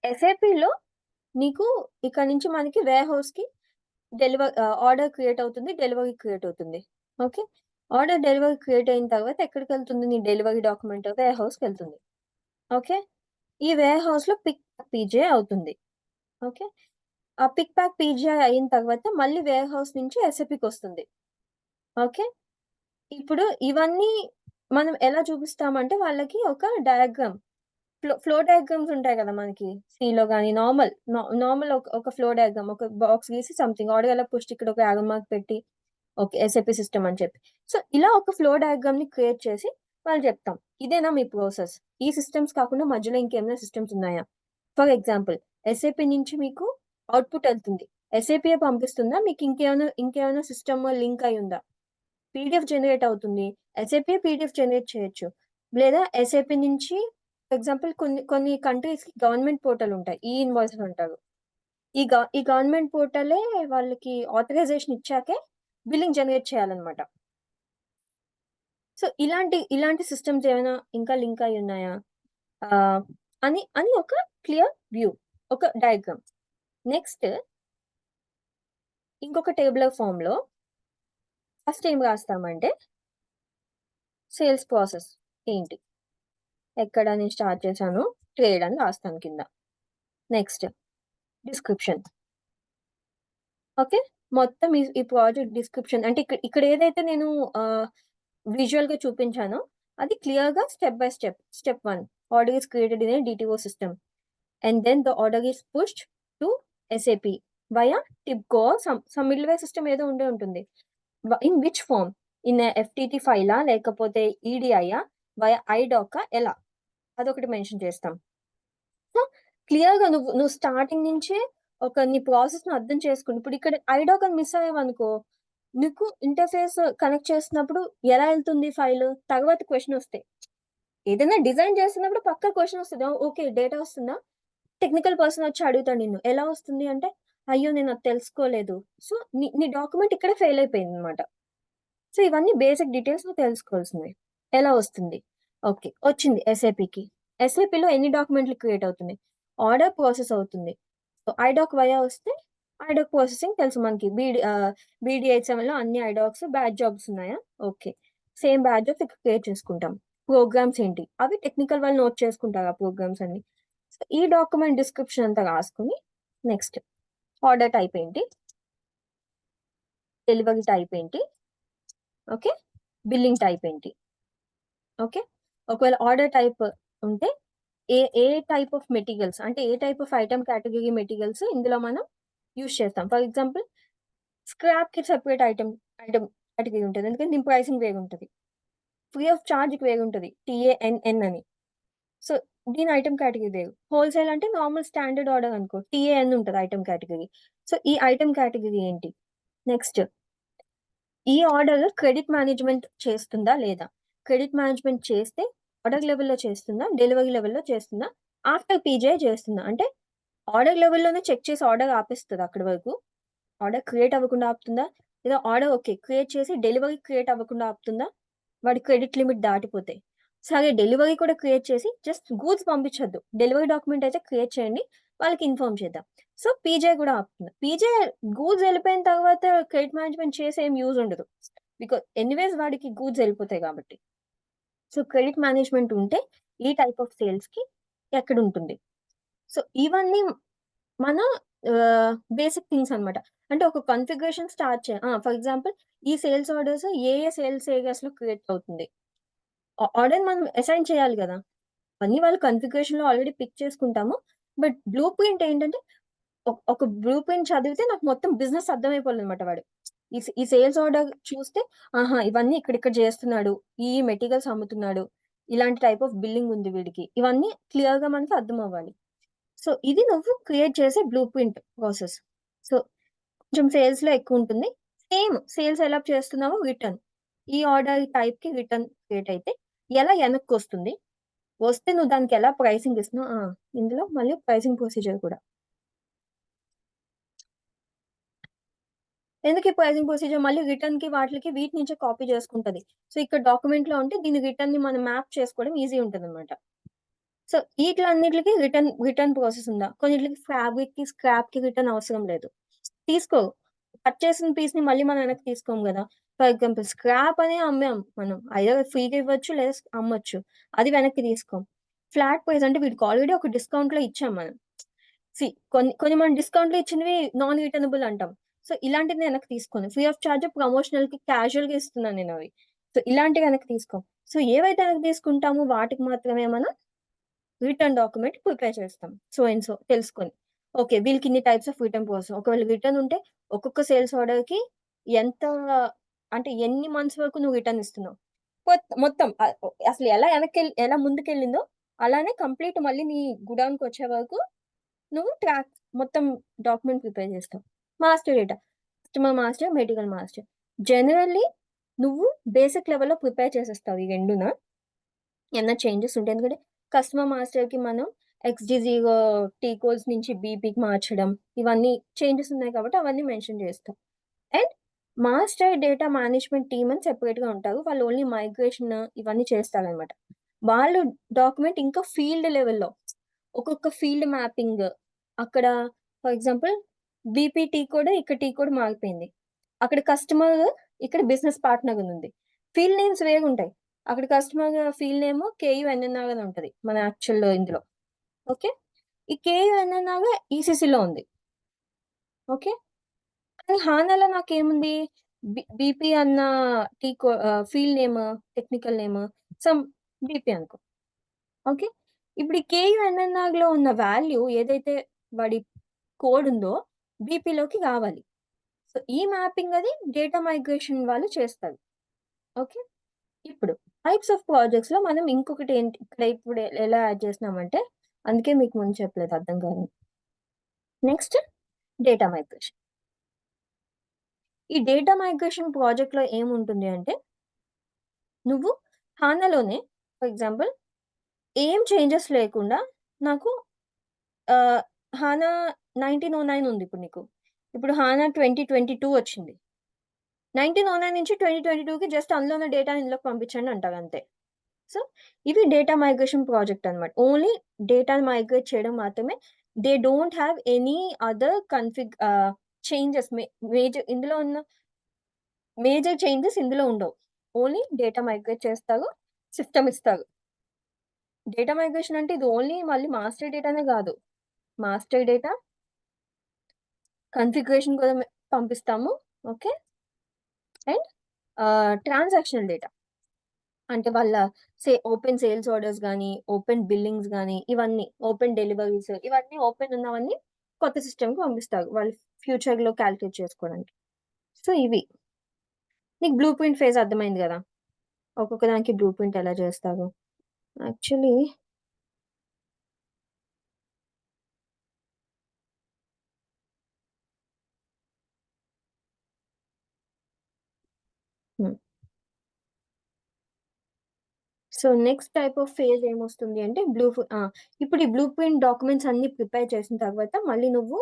ఎస్ఏపీలో నీకు ఇక్కడి నుంచి మనకి వేర్‌హౌస్‌కి ఆర్డర్ క్రియేట్ అవుతుంది. డెలివరీ క్రియేట్ అవుతుంది. ఓకే. ఆర్డర్ డెలివరీ క్రియేట్ అయిన తర్వాత ఎక్కడికెళ్తుంది? నీ డెలివరీ డాక్యుమెంట్ వేర్‌హౌస్‌కెళ్తుంది. ఓకే. ఈ వేర్‌హౌస్‌లో పిక్, పీజే అవుతుంది. ఓకే. ఆ పిక్, ప్యాక్, పీజే అయిన తర్వాత మళ్ళీ వేర్‌హౌస్ నుంచి ఎస్ఏపీకొస్తుంది. ఓకే. ఇప్పుడు ఇవన్నీ మనం ఎలా చూపిస్తామంటే వాళ్ళకి ఒక డయాగ్రామ్ ఫ్లో డయాగ్రామ్స్ ఉంటాయి గదా! మనకి సీలో గాని నార్మల్ ఒక ఫ్లో డయాగ్రామ్ ఒక బాక్స్ గీసి సంథింగ్ ఆర్డర్ ఎలా పుష్ ఇక్కడ ఒక యారో మార్క్ పెట్టి ఓకే. ఎస్ఏపీ సిస్టమ్ అని చెప్పి. సో, ఇలా ఒక ఫ్లో డయాగ్రామ్‌ని క్రియేట్ చేసి వాళ్ళు చెప్తాం. ఇదేనా మీ ప్రాసెస్? ఈ సిస్టమ్స్ కాకుండా మధ్యలో ఇంకేమైనా సిస్టమ్స్ ఉన్నాయా? ఫర్ ఎగ్జాంపుల్ ఎస్ఏపీ నుంచి మీకు ఔట్‌పుట్ ఎళ్తుంది. ఎస్ఏపీయే పంపిస్తుందా? మీకు ఇంకేమైనా సిస్టమ్ లింక్ అయ్యి ఉందా? పీడీఎఫ్ జనరేట్ అవుతుంది. ఎస్ఏపీ పీడీఎఫ్ జనరేట్ చేయొచ్చు. లేదా ఎస్ఏపీ నుంచి ఫర్ ఎగ్జాంపుల్ కొన్ని కొన్ని కంట్రీస్‌కి గవర్నమెంట్ పోర్టల్ ఉంటాయి. ఈ ఇన్వాయిసెస్ అంటారు. ఈ గవర్నమెంట్ పోర్టలే వాళ్ళకి ఆథరైజేషన్ ఇచ్చాకే బిల్లింగ్ జనరేట్ చేయాలన్నమాట. సో, ఇలాంటి సిస్టమ్స్ ఏమైనా ఇంకా లింక్ అయ్యి ఉన్నాయా? ఆహ్, అని అని ఒక క్లియర్ వ్యూ. ఒక డయాగ్రామ్. నెక్స్ట్ ఇంకొక టేబులర్ ఫార్మ్‌లో ఫస్ట్ ఏం రాస్తామంటే సేల్స్ ప్రాసెస్ ఏంటి? ఎక్కడ నేను స్టార్ట్ చేశాను? ట్రేడ్ అని రాస్తాను కింద. Next description. ఓకే. మొత్తం ఈ ప్రాజెక్ట్ డిస్క్రిప్షన్ అంటే ఇక్కడ ఏదైతే నేను ఆహ్, విజువల్‌గా చూపించానో అది క్లియర్‌గా step by step. Step 1 order is created in a DTO system and then the order is pushed to SAP via TIBCO some middleware system ఏదో ఉండే ఉంటుంది. In which form? In FTT ఫైలా? లేకపోతే ఈడీఐయా? వయా ఐడాకా? ఎలా? అదొకటి మెన్షన్ చేస్తాం. So, క్లియర్‌గా నువ్వు స్టార్టింగ్ నుంచే నీ ప్రాసెస్‌ని అర్థం చేసుకొని ఇప్పుడు ఇక్కడ ఐడాక్ అని మిస్ అయ్యావనుకో, నీకు ఇంటర్‌ఫేస్ కనెక్ట్ చేస్తున్నప్పుడు ఎలా ఎళ్తుంది ఫైలు? తర్వాత క్వెషనొస్తాయి. ఏదైనా డిజైన్ చేస్తున్నప్పుడు పక్కా క్వెషనొస్తది. ఓకే. డేటా వస్తుందా? టెక్నికల్ పర్సన్ వచ్చి అడుగుతాడు నిన్ను. ఎలా వస్తుంది అంటే, అయ్యో! నేనది తెలుసుకోలేదు. సో, నీ డాక్యుమెంట్ ఇక్కడే ఫెయిల్ అయిపోయిందన్నమాట. సో, ఇవన్నీ బేసిక్ డీటెయిల్స్ నువ్వు తెలుసుకోవాల్సినవి. ఎలా వస్తుంది? ఓకే. వచ్చింది ఎస్ఏపీకి. ఎస్ఏపీలో ఎన్ని డాక్యుమెంట్లు క్రియేట్ అవుతున్నాయి? ఆర్డర్ ప్రాసెస్ అవుతుంది. సో, ఐడాక్ వయా వస్తే ఐడాక్ ప్రాసెసింగ్ తెలుసు మనకి. బీడీ 87లో అన్ని ఐడాక్స్, బ్యాచ్ జాబ్స్ ఉన్నాయా? ఓకే. సేమ్ బ్యాచ్ జాబ్స్ ఇక్కడ క్రియేట్ చేసుకుంటాం. ప్రోగ్రామ్స్ ఏంటి? అవి టెక్నికల్ వాళ్ళు నోట్ చేసుకుంటారు ఆ ప్రోగ్రామ్స్ అన్ని. సో, ఈ డాక్యుమెంట్ డిస్క్రిప్షన్ అంతా రాసుకొని నెక్స్ట్ ఆర్డర్ టైప్ ఏంటి? డెలివరీ టైప్ ఏంటి? ఓకే. బిల్లింగ్ టైప్ ఏంటి? ఓకే. ఒకవేళ ఆర్డర్ టైప్ ఉంటే ఏ ఏ టైప్ ఆఫ్ మెటీరియల్స్ అంటే ఏ type of item category materials ఇందులో మనం యూజ్ చేస్తాం. ఫర్ ఎగ్జాంపుల్ స్క్రాప్‌కి సెపరేట్ ఐటెమ్ కేటగరీ ఉంటది. ఎందుకంటే దీని ప్రైసింగ్ వేరుంటది. ఫ్రీ ఆఫ్ చార్జ్‌కి వేరుంటది. టీఏఎన్ఎన్ అని. సో, దీని ఐటెమ్ కేటగరీ వేరు. హోల్‌సేల్ అంటే నార్మల్ స్టాండర్డ్ ఆర్డర్ అనుకో. టీఏఎన్ ఉంటది ఐటెమ్ కేటగరీ. సో, ఈ ఐటెమ్ కేటగరీ ఏంటి? నెక్స్ట్ ఈ ఆర్డర్ క్రెడిట్ మేనేజ్‌మెంట్ చేస్తుందా లేదా? క్రెడిట్ మేనేజ్‌మెంట్ చేస్తే ఆర్డర్ లెవెల్‌లో చేస్తుందా? డెలివరీ లెవెల్‌లో చేస్తుందా? ఆఫ్టర్ పీజే చేస్తుందా? అంటే ఆర్డర్ లెవెల్‌లోనే చెక్ చేసి ఆర్డర్ ఆపేస్తదా అక్కడి వరకు? ఆర్డర్ క్రియేట్ అవ్వకుండా ఆపుతుందా? లేదా ఆర్డర్ ఓకే. క్రియేట్ చేసి డెలివరీ క్రియేట్ అవ్వకుండా ఆపుతుందా? వాడి క్రెడిట్ లిమిట్ దాటిపోతే. సరే డెలివరీ కూడా క్రియేట్ చేసి జస్ట్ గూడ్స్ పంపించొద్దు. డెలివరీ డాక్యుమెంట్ అయితే క్రియేట్ చేయండి. వాళ్ళకి ఇన్ఫార్మ్ చేద్దాం. సో, పీజే కూడా ఆపుతుంది. పీజే గూడ్స్ ఎళ్ళిపోయిన తర్వాత క్రెడిట్ మేనేజ్‌మెంట్ చేసి ఏం యూజ్ ఉండదు. ఎనీవేస్ వాడికి గూడ్స్ ఎళ్ళిపోతాయి కాబట్టి. సో, క్రెడిట్ మేనేజ్‌మెంట్ ఉంటే ఈ టైప్ ఆఫ్ సేల్స్‌కి ఎక్కడుంటుంది. సో, ఇవన్నీ మన బేసిక్ థింగ్స్ అన్నమాట. అంటే ఒక కాన్ఫిగరేషన్ స్టార్ట్ ఫర్ ఎగ్జాంపుల్ ఈ సేల్స్ ఆర్డర్స్ ఏ సేల్స్ ఏరియాస్‌లో క్రియేట్ అవుతుంది. ఆర్డర్‌ని మనం అసైన్ చేయాలి గదా! అన్నీ వాళ్ళు కాన్ఫిగరేషన్‌లో ఆల్రెడీ పిక్ చేసుకుంటాము. బట్ బ్లూ ప్రింట్ ఏంటంటే ఒక బ్లూ ప్రింట్ చదివితే నాకు మొత్తం బిజినెస్ అర్థమైపోవాలనమాట వాడు. ఈ సేల్స్ ఆర్డర్ చూస్తే ఆహా! ఇవన్నీ ఇక్కడిక్కడ చేస్తున్నాడు. ఈ మెటీరియల్స్ అమ్ముతున్నాడు. ఇలాంటి టైప్ ఆఫ్ బిల్లింగ్ ఉంది వీడికి. ఇవన్నీ క్లియర్‌గా మనకి అర్థమవ్వాలి. సో, ఇది నువ్వు క్రియేట్ చేసే బ్లూ ప్రింట్ ప్రాసెస్. సో, కొంచెం సేల్స్‌లో ఎక్కువుంటుంది. సేల్స్ ఎలా చేస్తున్నావో రిటర్న్. ఈ ఆర్డర్ టైప్‌కి రిటర్న్ క్రియేట్ అయితే ఎలా ఎనక్కొస్తుంది? వస్తే నువ్వు దానికెలా ప్రైసింగ్ ఇస్తున్నావు ఇందులో మళ్ళీ ప్రైసింగ్ ప్రొసీజర్ కూడా. ఎందుకు ఈ ప్రైజింగ్ ప్రొసీజర్ మళ్ళీ రిటర్న్‌కి వాటిలకి వీటి నుంచే కాపీ చేసుకుంటది. సో, ఇక్కడ డాక్యుమెంట్‌లో ఉంటే దీని రిటర్న్‌ని మనం మ్యాప్ చేసుకోవడం ఈజీ ఉంటదనమాట. సో, ఈట్లన్నిట్లికి రిటర్న్ ప్రాసెస్ ఉందా? కొన్నిట్లికి ఫ్యాబ్రిక్‌కి, స్క్రాప్‌కి రిటర్న్ అవసరం లేదు. తీసుకోరు. కట్ చేసిన పీస్‌ని మళ్ళీ మనం వెనక్కి తీసుకోము గదా! ఫర్ ఎగ్జాంపుల్ స్క్రాప్ అనే అమ్మాం మనం. ఐదర్ ఫ్రీగా ఇవ్వచ్చు లేదా అమ్మొచ్చు. అది వెనక్కి తీసుకోం. ఫ్లాట్ ప్రైస్ అంటే వీడికి ఆల్రెడీ ఒక డిస్కౌంట్‌లో ఇచ్చాం మనం. సీ కొన్ని కొన్ని మనం డిస్కౌంట్‌లో ఇచ్చినవి నాన్ రిటర్నబుల్ అంటాం. సో, ఇలాంటిది వెనక్కి తీసుకోను. ఫ్రీ ఆఫ్ చార్జ్ ప్రమోషనల్‌కి క్యాజువల్‌గా ఇస్తున్నాను నేనవి. సో, ఇలాంటివి వెనక్కి తీసుకోం. సో, ఏవైతే వెనక్కి తీసుకుంటామో వాటికి మాత్రమే మనం రిటర్న్ డాక్యుమెంట్ ప్రిపేర్ చేస్తాం. సో అండ్ సో తెలుసుకొని. ఓకే. వీళ్ళకి ఇన్ని టైప్స్ ఆఫ్ రిటర్న్ ప్రాసెస్. ఒకవేళ రిటర్న్ ఉంటే ఒక్కొక్క సేల్స్ ఆర్డర్‌కి ఎంత అంటే ఎన్ని మంత్స్ వరకు నువ్వు రిటర్న్ ఇస్తున్నావు. మొత్తం అసలు ఎలా ముందుకెళ్ళిందో అలానే కంప్లీట్ మళ్ళీ నీ గుడౌన్‌కొచ్చే వరకు నువ్వు మొత్తం డాక్యుమెంట్ ప్రిపేర్ చేస్తావు. Master data. Customer master, material master. Generally నువ్వు బేసిక్ లెవెల్‌లో ప్రిపేర్ చేసేస్తావు ఈ రెండున. ఏమన్నా చేంజెస్ ఉంటే ఎందుకంటే కస్టమర్ మాస్టర్‌కి మనం ఎక్స్‌డి0 టీ కోడ్స్ నుంచి బీపీకి మార్చడం ఇవన్నీ చేంజెస్ ఉన్నాయి కాబట్టి అవన్నీ మెన్షన్ చేస్తాం. And master data management team అని సెపరేట్‌గా ఉంటారు. వాళ్ళు ఓన్లీ మైగ్రేషన్ ఇవన్నీ చేస్తారనమాట. వాళ్ళు డాక్యుమెంట్ ఇంకా ఫీల్డ్ లెవెల్‌లో ఒక్కొక్క ఫీల్డ్ మ్యాపింగ్ అక్కడ for example BP T code ఇక్కడ టీ కోడ్ మారిపోయింది. అక్కడ కస్టమర్, ఇక్కడ బిజినెస్ పార్ట్నర్ అనుంది. ఫీల్డ్ నేమ్స్ వేరుగుంటాయి. అక్కడ కస్టమర్ ఫీల్డ్ నేమ్ కేయూఎన్ఎన్ఆర్ అని ఉంటది. మన యాక్చువల్ ఇందులో. ఓకే. ఈ కేయూఎన్ఎన్ఆర్ ఈసీసీలో ఉంది. ఓకే. కానీ హానాలో నాకేముంది బీపీ అన్న field name, technical name some BP అనుకో. ఓకే. ఇప్పుడు ఈ కేయూఎన్ఎన్ఆర్‌లో ఉన్న వాల్యూ ఏదైతే వాడి కోడ్ ఉందో బీపీలోకి రావాలి. సో, ఈ మ్యాపింగ్ అది డేటా మైగ్రేషన్ వాళ్ళు చేస్తారు. ఓకే. ఇప్పుడు టైప్స్ ఆఫ్ ప్రాజెక్ట్స్‌లో మనం ఇంకొకటి ఏంటి ఇక్కడ ఇప్పుడు ఎలా యాడ్ చేస్తున్నామంటే, అందుకే మీకు ముందు చెప్పలేదు అర్థం కాదని. Next data migration. ఈ డేటా మైగ్రేషన్ ప్రాజెక్ట్‌లో ఏముంటుంది అంటే, నువ్వు హానాలోనే ఫర్ ఎగ్జాంపుల్ ఏం చేంజెస్ లేకుండా నాకు ఆహ్, హానా 1909 ఉంది ఇప్పుడు నీకు. ఇప్పుడు హానా 2022 వచ్చింది. 1909 నుంచి 2022కి జస్ట్ అందులో ఉన్న డేటాని ఇందులోకి పంపించండి అంటారంతే. సో, ఇది డేటా మైగ్రేషన్ ప్రాజెక్ట్ అన్నమాట. ఓన్లీ డేటాని మైగ్రేట్ చేయడం మాత్రమే. They don't have any other changes ఇందులో ఉన్న మేజర్ చేంజెస్ ఇందులో ఉండవు. ఓన్లీ డేటా మైగ్రేట్ చేస్తారు. సిస్టమ్ ఇస్తారు. డేటా మైగ్రేషన్ అంటే ఇది ఓన్లీ మళ్ళీ మాస్టర్ డేటానే గాదు. మాస్టర్ డేటా, కాన్ఫిగరేషన్ కూడా పంపిస్తాము. ఓకే. And transactional data. అంటే వాళ్ళ ఓపెన్ సేల్స్ ఆర్డర్స్ గాని, ఓపెన్ బిల్లింగ్స్ గాని, ఓపెన్ డెలివరీస్ ఇవన్నీ ఓపెన్ ఉన్నవన్నీ కొత్త సిస్టమ్‌కి పంపిస్తారు. వాళ్ళు ఫ్యూచర్‌లో కాలిక్యులేట్ చేసుకోవడానికి. సో, ఇవి. నీకు బ్లూ ప్రింట్ ఫేజ్ అర్థమైంది గదా! ఒక్కొక్క దానికి బ్లూ ప్రింట్ ఎలా చేస్తారో. యాక్చువల్లీ హ్మ్. So, next type of phase ఏమొస్తుంది అంటే ఇప్పుడు ఈ బ్లూ ప్రింట్ డాక్యుమెంట్స్ అన్నీ ప్రిపేర్ చేసిన తర్వాత మళ్ళీ నువ్వు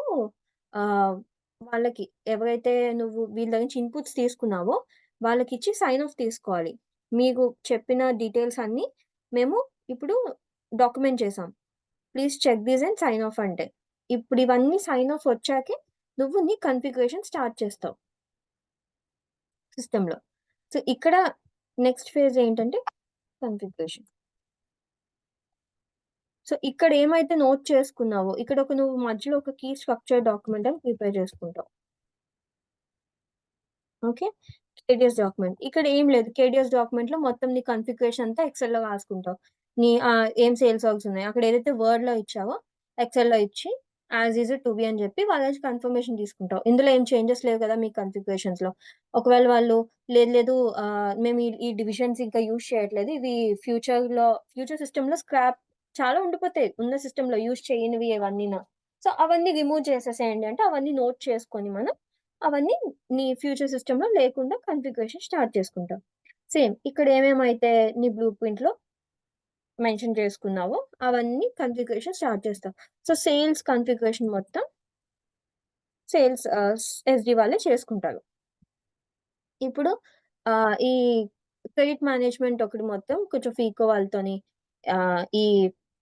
ఆహ్, వాళ్ళకి ఎవరైతే నువ్వు వీళ్ళ నుంచి ఇన్‌పుట్స్ తీసుకున్నావో వాళ్ళకిచ్చి సైన్ ఆఫ్ తీసుకోవాలి. మీకు చెప్పిన డీటెయిల్స్ అన్నీ మేము ఇప్పుడు డాక్యుమెంట్ చేసాం. Please check these and sign off అంటే. ఇప్పుడు ఇవన్నీ సైన్ ఆఫ్ వచ్చాకే నువ్వు నీ కాన్ఫిగరేషన్ స్టార్ట్ చేస్తావు సిస్టమ్‌లో. సో, ఇక్కడ నెక్స్ట్ ఫేజ్ ఏంటంటే కాన్ఫిగరేషన్. సో, ఇక్కడ ఏమైతే నోట్ చేసుకున్నావో, ఇక్కడ నువ్వు మధ్యలో ఒక కీ స్ట్రక్చర్ డాక్యుమెంట్ అని ప్రిపేర్ చేసుకుంటావు. ఓకే. KDS document. ఇక్కడ ఏం లేదు. కేడీఎస్ డాక్యుమెంట్‌లో మొత్తం నీ కాన్ఫిగరేషన్ అంతా ఎక్సెల్‌లో రాసుకుంటావు. నీ ఏం సేల్స్ ఆర్గ్స్ ఉన్నాయి. అక్కడ ఏదైతే వర్డ్‌లో ఇచ్చావో ఎక్సెల్‌లో ఇచ్చి యాస్ ఈజ్ టు బి అని చెప్పి వాళ్ళ నుంచి కన్ఫర్మేషన్ తీసుకుంటావు. ఇందులో ఏం చేంజెస్ లేవు కదా మీ కాన్ఫిగరేషన్స్‌లో. ఒకవేళ వాళ్ళు లేదు లేదు మేము ఈ డివిజన్స్ ఇంకా యూజ్ చేయట్లేదు. ఇవి ఫ్యూచర్ సిస్టమ్‌లో స్క్రాప్ చాలా ఉండిపోతాయి. ఉన్న సిస్టమ్‌లో యూజ్ చేయనివి అవన్నీను. సో, అవన్నీ రిమూవ్ చేసేసేయండి అంటే అవన్నీ నోట్ చేసుకొని మనం అవన్నీ నీ ఫ్యూచర్ సిస్టమ్‌లో లేకుండా కాన్ఫిగరేషన్ స్టార్ట్ చేసుకుంటాం. సేమ్ ఇక్కడ ఏమేమైతే నీ బ్లూ ప్రింట్‌లో మెన్షన్ చేసుకున్నావో అవన్నీ కాన్ఫిగరేషన్ స్టార్ట్ చేస్తావు. సో, సేల్స్ కాన్ఫిగరేషన్ మొత్తం ఎస్‌డి వాళ్ళే చేసుకుంటారు. ఇప్పుడు ఈ క్రెడిట్ మేనేజ్‌మెంట్ ఒకటి మొత్తం కొంచెం ఫీకో వాళ్ళతోని ఈ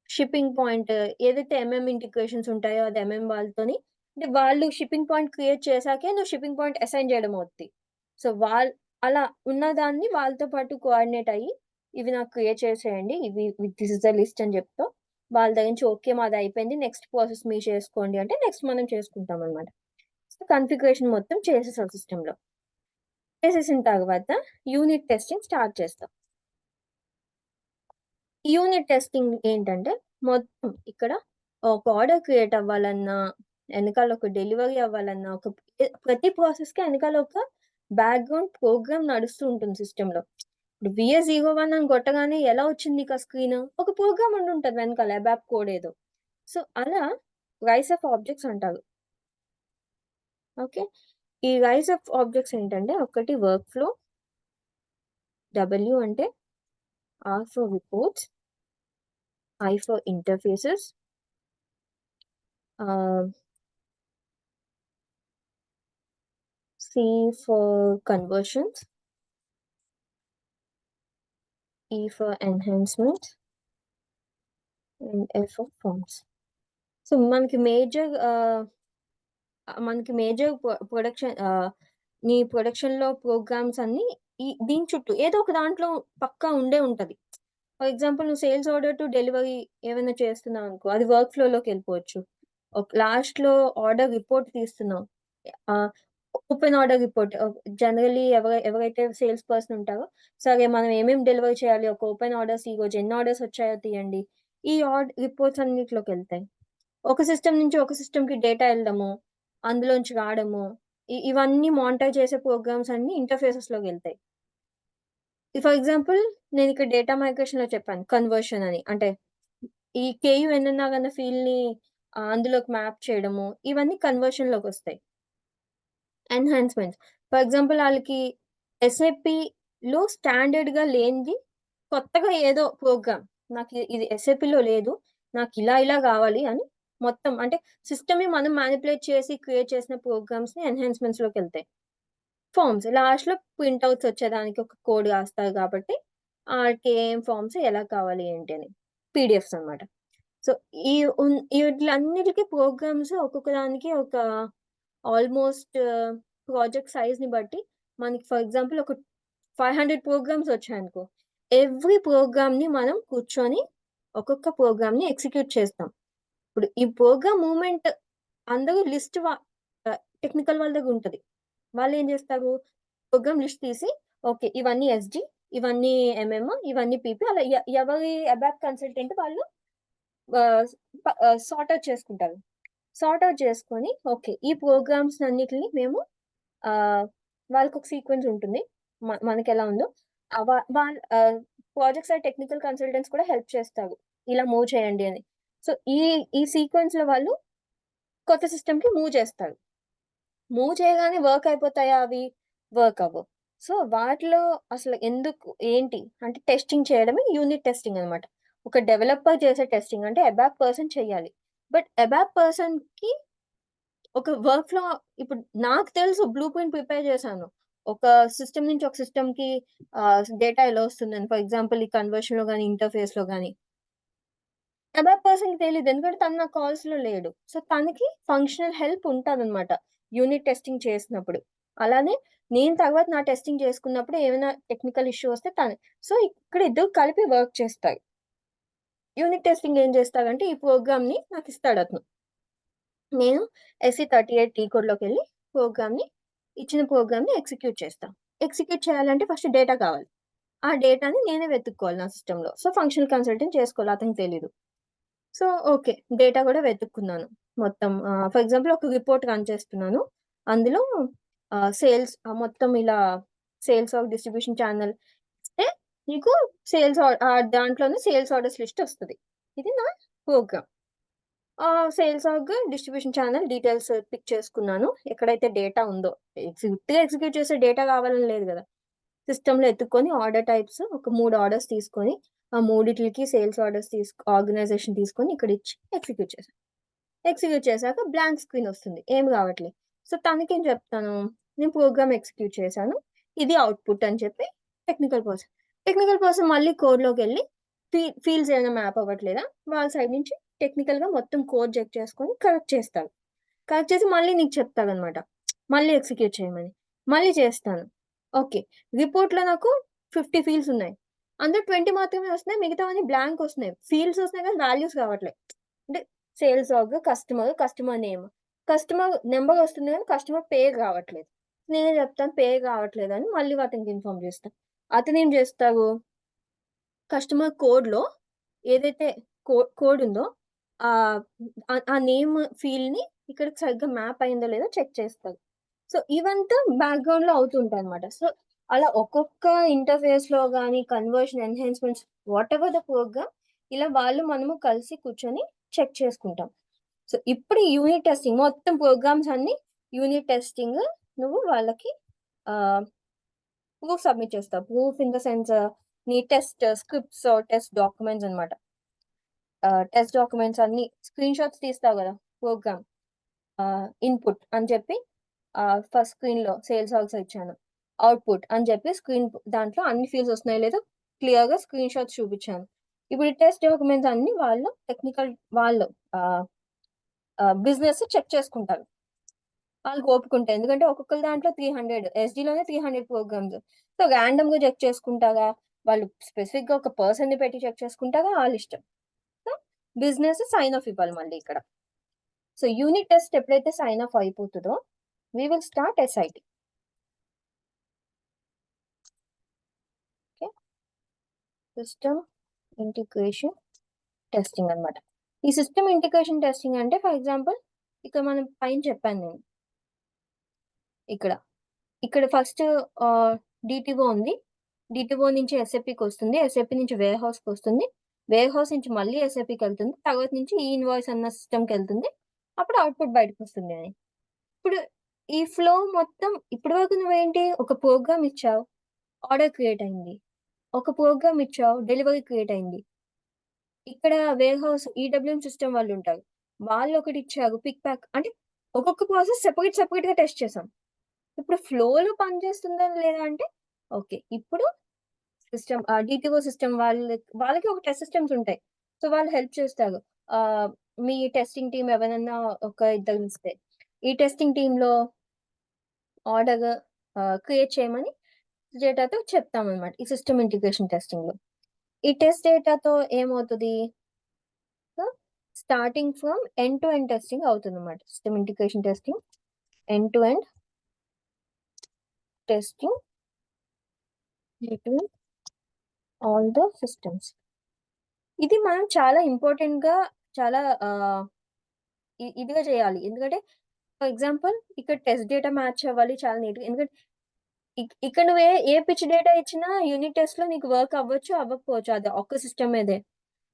షిప్పింగ్ పాయింట్ ఏదైతే ఇంటిగ్రేషన్స్ ఉంటాయో అది వాళ్ళతోని అంటే వాళ్ళు షిప్పింగ్ పాయింట్ క్రియేట్ చేసాకే నువ్వు షిప్పింగ్ పాయింట్ అసైన్ చేయడం అవుద్ది. సో, అలా ఉన్నదాన్ని వాళ్ళతో పాటు కోఆర్డినేట్ అయ్యి ఇవి నాకు క్రియేట్ చేసేయండి. దిస్ ఇస్ ద లిస్ట్ అని చెప్తావు. వాళ్ళ దగ్గర నుంచి ఓకే మాది అయిపోయింది. నెక్స్ట్ ప్రాసెస్ మీరు చేసుకోండి అంటే నెక్స్ట్ మనం చేసుకుంటామనమాట. సో, కాన్ఫిగరేషన్ మొత్తం చేసేసావు సిస్టమ్‌లో. చేసేసిన తర్వాత యూనిట్ టెస్టింగ్ స్టార్ట్ చేస్తాం. యూనిట్ టెస్టింగ్ ఏంటంటే, మొత్తం ఇక్కడ ఒక ఆర్డర్ క్రియేట్ అవ్వాలన్నా, ఎనకాల ఒక డెలివరీ అవ్వాలన్నా, ప్రతి ప్రాసెస్‌కి ఎనకాల ఒక బ్యాక్‌గ్రౌండ్ ప్రోగ్రామ్ నడుస్తూ ఉంటుంది సిస్టమ్‌లో. ఇప్పుడు VS01 అని కొట్టగానే ఎలా వచ్చింది నీకా స్క్రీను? ఒక ప్రోగ్రామ్ ఉండుంటది వెనకాల అబాప్ కోడ్ ఏదో. సో, అలా రైస్ ఆఫ్ ఆబ్జెక్ట్స్ అంటారు. ఓకే. ఈ రైస్ ఆఫ్ ఆబ్జెక్ట్స్ ఏంటంటే, ఒకటి వర్క్ ఫ్లో, W అంటే R for reports, I for interfaces, uh, C for conversions, E for enhancement, and F for forms. So, మనకి major నీ ప్రొడక్షన్‌లో ప్రోగ్రామ్స్ అన్నీ దీని చుట్టూ ఏదో ఒక దాంట్లో పక్కా ఉండే ఉంటది. ఫర్ ఎగ్జాంపుల్ నువ్వు సేల్స్ ఆర్డర్ టు డెలివరీ ఏమైనా చేస్తున్నావనుకో, అది వర్క్ ఫ్లోలోకెళ్ళిపోవచ్చు. లాస్ట్‌లో ఆర్డర్ రిపోర్ట్ తీస్తున్నావు. Ah, open order report generally ఎవరైతే సేల్స్ పర్సన్ ఉంటారో, సరే మనం ఏమేమి డెలివరీ చేయాలి, ఒక ఓపెన్ ఆర్డర్స్ ఈరోజు ఎన్ని ఆర్డర్స్ వచ్చాయో తీయండి. ఈ రిపోర్ట్స్ అన్నిట్లోకెళ్తాయి. ఒక సిస్టమ్ నుంచి ఒక సిస్టమ్‌కి డేటా ఎళ్ళడము, అందులోంచి రావడము, ఇవన్నీ మానిటర్ చేసే ప్రోగ్రామ్స్ అన్నీ ఇంటర్‌ఫేసెస్‌లోకెళ్తాయి. ఫర్ ఎగ్జాంపుల్ నేనిక్కడ డేటా మైగ్రేషన్‌లో చెప్పాను కన్వర్షన్ అని. అంటే ఈ కేయూఎన్ఎన్ఆర్ అన్న ఫీల్డ్‌ని అందులోకి మ్యాప్ చేయడము, ఇవన్నీ కన్వర్షన్‌లోకొస్తాయి. ఎన్హాన్స్‌మెంట్స్. ఫర్ ఎగ్జాంపుల్ ఆళ్ళకి ఎస్ఏపీలో స్టాండర్డ్‌గా లేనిది కొత్తగా ఏదో ప్రోగ్రామ్ ఇది ఎస్ఏపీలో లేదు. నాకిలా ఇలా గావాలి అని మొత్తం అంటే సిస్టమ్‌ని మనం మానిప్యులేట్ చేసి క్రియేట్ చేసిన ప్రోగ్రామ్స్‌ని ఎన్హాన్స్‌మెంట్స్‌లోకెళ్తాయి. ఫార్మ్స్ లాస్ట్‌లో ప్రింట్ ఔట్స్ వచ్చేదానికి ఒక కోడ్ రాస్తారు కాబట్టి ఆటికి ఏం ఫార్మ్స్ ఎలా కావాలి ఏంటి అని. పీడీఎఫ్స్ అన్నమాట. సో, ఈ ఈట్లన్నిటికి ప్రోగ్రామ్స్ ఒక్కొక్క దానికి ఒక ఆల్‌మోస్ట్ ప్రాజెక్ట్ సైజ్‌ని బట్టి మనకి ఫర్ ఎగ్జాంపుల్ ఒక 500 ప్రోగ్రామ్స్ వచ్చాయనుకో, ఎవ్రి ప్రోగ్రామ్‌ని మనం కూర్చొని ఒక్కొక్క ప్రోగ్రామ్‌ని ఎగ్జిక్యూట్ చేస్తాం. ఇప్పుడు ఈ ప్రోగ్రామ్ మూవ్‌మెంట్ అందరూ టెక్నికల్ వాళ్ళ దగ్గర ఉంటది. వాళ్ళేం జేస్తారు, ప్రోగ్రామ్ లిస్ట్ తీసి ఓకే. ఇవన్నీ ఎస్‌డి, ఇవన్నీ ఇవన్నీ పీపీ అలా ఎవరి అబాప్ కన్సల్టెంట్ వాళ్ళు ఆహ్, సార్ట్ ఔట్ చేసుకుంటారు. సార్ట్ ఔట్ చేసుకొని ఓకే. ఈ ప్రోగ్రామ్స్ అన్నిటిని మేము ఆహ్, వాళ్ళకొక సీక్వెన్స్ ఉంటుంది. మనకెలా ఉందో ఆహ్, వా వాళ్ళ ప్రాజెక్ట్ సైడ్ టెక్నికల్ కన్సల్టెంట్స్ కూడా హెల్ప్ చేస్తారు. ఇలా మూవ్ చేయండి అని. సో, ఈ ఈ సీక్వెన్స్‌లో వాళ్ళు కొత్త సిస్టమ్‌కి మూవ్ చేస్తారు. మూవ్ చేయగానే వర్క్ అయిపోతాయా అవి? వర్క్ అవ్వవు. సో, వాటిలో అసలు ఏంటి అంటే టెస్టింగ్ చేయడమే యూనిట్ టెస్టింగ్ అన్నమాట. ఒక డెవలపర్ చేసే టెస్టింగ్ అంటే అబాప్ పర్సన్ చేయాలి. బట్ అబాప్ పర్సన్‌కి ఒక వర్క్ ఫ్లో ఇప్పుడు నాకు తెలుసు బ్లూ ప్రింట్ ప్రిపేర్ చేశాను. ఒక సిస్టమ్ నుంచి ఒక సిస్టమ్‌కి డేటా ఎలా వస్తుందని ఫర్ ఎగ్జాంపుల్ ఈ కన్వర్షన్‌లో గాని, ఇంటర్‌ఫేస్‌లో గాని అదర్ పర్సన్‌కి తెలీదు. ఎందుకంటే తను నా కాల్స్‌లో లేడు. సో, తనకి ఫంక్షనల్ హెల్ప్ ఉంటదనమాట. యూనిట్ టెస్టింగ్ చేసినప్పుడు. అలానే నేను తర్వాత నా టెస్టింగ్ చేసుకున్నప్పుడు ఏమైనా టెక్నికల్ ఇష్యూ వస్తే తను. సో, ఇక్కడ ఇద్దరు కలిపి వర్క్ చేస్తాయి. యూనిట్ టెస్టింగ్ ఏం చేస్తాడంటే ఈ ప్రోగ్రామ్‌ని నాకిస్తాడతను. నేను SE38 టీ కోడ్‌లోకెళ్ళి ప్రోగ్రామ్‌ని ఇచ్చిన ప్రోగ్రామ్‌ని ఎగ్జిక్యూట్ చేస్తా. ఎగ్జిక్యూట్ చేయాలంటే ఫస్ట్ డేటా కావాలి. ఆ డేటాని నేనే వెతుక్కోవాలి నా సిస్టమ్‌లో. సో, ఫంక్షనల్ కన్సల్టెంట్ చేసుకోవాలి. అతనికి తెలీదు. So, okay. డేటా గూడా వెతుక్కున్నాను. మొత్తం ఫర్ ఎగ్జాంపుల్ ఒక రిపోర్ట్ రన్ చేస్తున్నాను. అందులో సేల్స్ మొత్తం ఇలా సేల్స్ ఆఫ్ డిస్ట్రిబ్యూషన్ ఛానల్ ఇస్తే నీకు దాంట్లోనే సేల్స్ ఆర్డర్స్ లిస్ట్ ఒస్తది. ఇది నా program. Sales org distribution channel details pick చేసుకున్నాను. ఎక్కడైతే డేటా ఉందో ఉట్టిగా ఎగ్జిక్యూట్ చేసే డేటా కావాలని లేదు గదా! సిస్టమ్‌లో ఎతుక్కొని ఆర్డర్ టైప్స్ ఒక 3 ఆర్డర్స్ తీసుకొని, ఆ మూడిట్లికి సేల్స్ ఆర్డర్స్ ఆర్గనైజేషన్ తీసుకొని ఇక్కడ ఇచ్చి ఎగ్జిక్యూట్ చేశా. ఎగ్జిక్యూట్ చేశాక బ్లాంక్ స్క్రీన్ ఒస్తుంది. ఏమి రావట్లేదు. సో, తనకేం చెప్తాను, నేను ప్రోగ్రామ్ ఎగ్జిక్యూట్ చేశాను. ఇది ఔట్‌పుట్ అని చెప్పి టెక్నికల్ పర్సన్. టెక్నికల్ పర్సన్ మళ్ళీ కోడ్‌లోకెళ్ళి ఫీల్డ్స్ ఏమైనా మ్యాప్ అవ్వట్లేదా? వాళ్ళ సైడ్ నుంచి టెక్నికల్‌గా మొత్తం కోడ్ చెక్ చేసుకొని కరెక్ట్ చేస్తారు. కరెక్ట్ చేసి మళ్ళీ నీకు చెప్తాడనమాట. మళ్ళీ ఎగ్జిక్యూట్ చేయమని. మళ్ళీ చేస్తాను. ఓకే. రిపోర్ట్‌లో నాకు 50 ఫీల్డ్స్ ఉన్నాయి. అందులో 20 మాత్రమే వస్తున్నాయి. మిగతావన్నీ బ్లాంక్ వస్తున్నాయి. ఫీల్డ్స్ వస్తున్నాయి కానీ వాల్యూస్ రావట్లే. అంటే sales org, customer name. Customer number వస్తుంది గానీ కస్టమర్ పేరు రావట్లేదు. నేనే చెప్తాను పేరు రావట్లేదని మళ్ళీ అతనికి ఇన్ఫార్మ్ చేస్తా. అతనేం చేస్తారు కస్టమర్ కోడ్‌లో ఏదైతే కోడ్ ఉందో ఆహ్, ఆ నేమ్ ఫీల్డ్‌ని ఇక్కడికి సరిగ్గా మ్యాప్ అయిందో లేదో చెక్ చేస్తారు. సో, ఇవంతా బ్యాక్‌గ్రౌండ్‌లో అవుతుంటాయన్నమాట. సో, అలా ఒక్కొక్క ఇంటర్‌ఫేస్‌లో గాని conversion enhancements whatever the program ఇలా మనము కలిసి కూర్చొని చెక్ చేసుకుంటాం. సో, ఇప్పుడు ఈ యూనిట్ టెస్టింగ్ మొత్తం ప్రోగ్రామ్స్ అన్నీ యూనిట్ టెస్టింగ్ నువ్వు వాళ్ళకి ఆహ్, ప్రూఫ్ సబ్మిట్ చేస్తావు. ప్రూఫ్ ఇన్ ద సెన్స్ నీ టెస్ట్ స్క్రిప్ట్స్, టెస్ట్ డాక్యుమెంట్స్ అన్నమాట. టెస్ట్ డాక్యుమెంట్స్ అన్నీ స్క్రీన్ షాట్స్ తీస్తావు గదా! ప్రోగ్రామ్ ఇన్‌పుట్ అని చెప్పి ఫస్ట్ స్క్రీన్‌లో సేల్స్ ఆల్సో ఇచ్చాను. ఔట్‌పుట్ అని చెప్పి దాంట్లో అన్ని ఫీల్డ్స్ వస్తున్నాయో లేదో క్లియర్‌గా స్క్రీన్ షాట్స్ చూపిచ్చాను. ఇప్పుడు ఈ టెస్ట్ డాక్యుమెంట్స్ అన్నీ వాళ్ళు ఆహ్, బిజినెస్ చెక్ చేసుకుంటారు. వాళ్ళకి ఓపిక ఉంటే. ఎందుకంటే ఒక్కొక్కళ్ళ దాంట్లో 300 ఎస్‌డీలోనే 300 ప్రోగ్రామ్స్. సో, రాండమ్‌గా చెక్ చేసుకుంటారా? వాళ్ళు స్పెసిఫిక్‌గా ఒక పర్సన్‌ని పెట్టి చెక్ చేసుకుంటారా? ఆళ్ళిష్టం. సో, బిజినెస్ సైన్ ఆఫ్ ఇవ్వాలి మళ్ళీ ఇక్కడ. సో, యూనిట్ టెస్ట్ ఎప్పుడైతే సైన్ ఆఫ్ అయిపోతదో, we will start SIT. Okay. System integration testing అన్నమాట. ఈ సిస్టమ్ ఇంటిగ్రేషన్ టెస్టింగ్ అంటే ఫర్ ఎగ్జాంపుల్ ఇక్కడ మనం పైన చెప్పాను నేను. ఇక్కడ. ఇక్కడ ఫస్ట్ డీటీఓ ఉంది. డీటీఓ నుంచి ఎస్ఏపీకొస్తుంది. ఎస్ఏపీ నుంచి వేర్‌హౌస్‌కొస్తుంది. వేర్‌హౌస్ నుంచి మళ్ళీ ఎస్ఏపీకెళ్తుంది. తర్వాత నుంచి ఈ ఇన్వాయిస్ అన్న సిస్టమ్‌కెళ్తుంది. అప్పుడు ఔట్‌పుట్ బయటకొస్తుంది అని. ఇప్పుడు ఈ ఫ్లో మొత్తం ఇప్పటి వరకు నువ్వేంటి ఒక ప్రోగ్రామ్ ఇచ్చావు. ఆర్డర్ క్రియేట్ అయింది. ఒక ప్రోగ్రామ్ ఇచ్చావు. డెలివరీ క్రియేట్ అయింది. ఇక్కడ వేర్‌హౌస్ ఈడబ్ల్యూఎం సిస్టమ్ వాళ్ళుంటారు. వాళ్ళొకటిచ్చారు పిక్, ప్యాక్ అంటే ఒక్కొక్క ప్రాసెస్ సెపరేట్‌గా టెస్ట్ చేసాం. ఇప్పుడు ఫ్లోలో పనిచేస్తుందా లేదా అంటే ఓకే. ఇప్పుడు డీటీఓ సిస్టమ్ వాళ్ళకి ఒక టెస్ట్ సిస్టమ్స్ ఉంటాయి. సో, వాళ్ళు హెల్ప్ చేస్తారు. ఆహ్, మీ టెస్టింగ్ టీమ్ ఎవరైనా ఒక ఇద్దరినిస్తే, ఈ టెస్టింగ్ టీమ్‌లో ఆర్డర్ క్రియేట్ చేయమని డేటాతో చెప్తామనమాట. ఈ సిస్టమ్ ఇంటిగ్రేషన్ టెస్టింగ్‌లో. ఈ టెస్ట్ డేటాతో ఏమవుతది? So, starting from end to end testing అవుతుందన్నమాట. System integration testing, end to end testing between all the systems. ఇది మనం చాలా ఇంపార్టెంట్‌గా చాలా ఇదిగా చేయాలి. ఎందుకంటే ఫర్ ఎగ్జాంపుల్ ఇక్కడ టెస్ట్ డేటా మ్యాచ్ అవ్వాలి చాలా నీట్‌గా. ఎందుకంటే ఇక్కడ నువ్వు ఏ పిచ్ డేటా ఇచ్చినా యూనిట్ టెస్ట్‌లో నీకు వర్క్ అవ్వచ్చు, అవ్వకపోవచ్చు. అది ఒక్క సిస్టమ్ మీదే.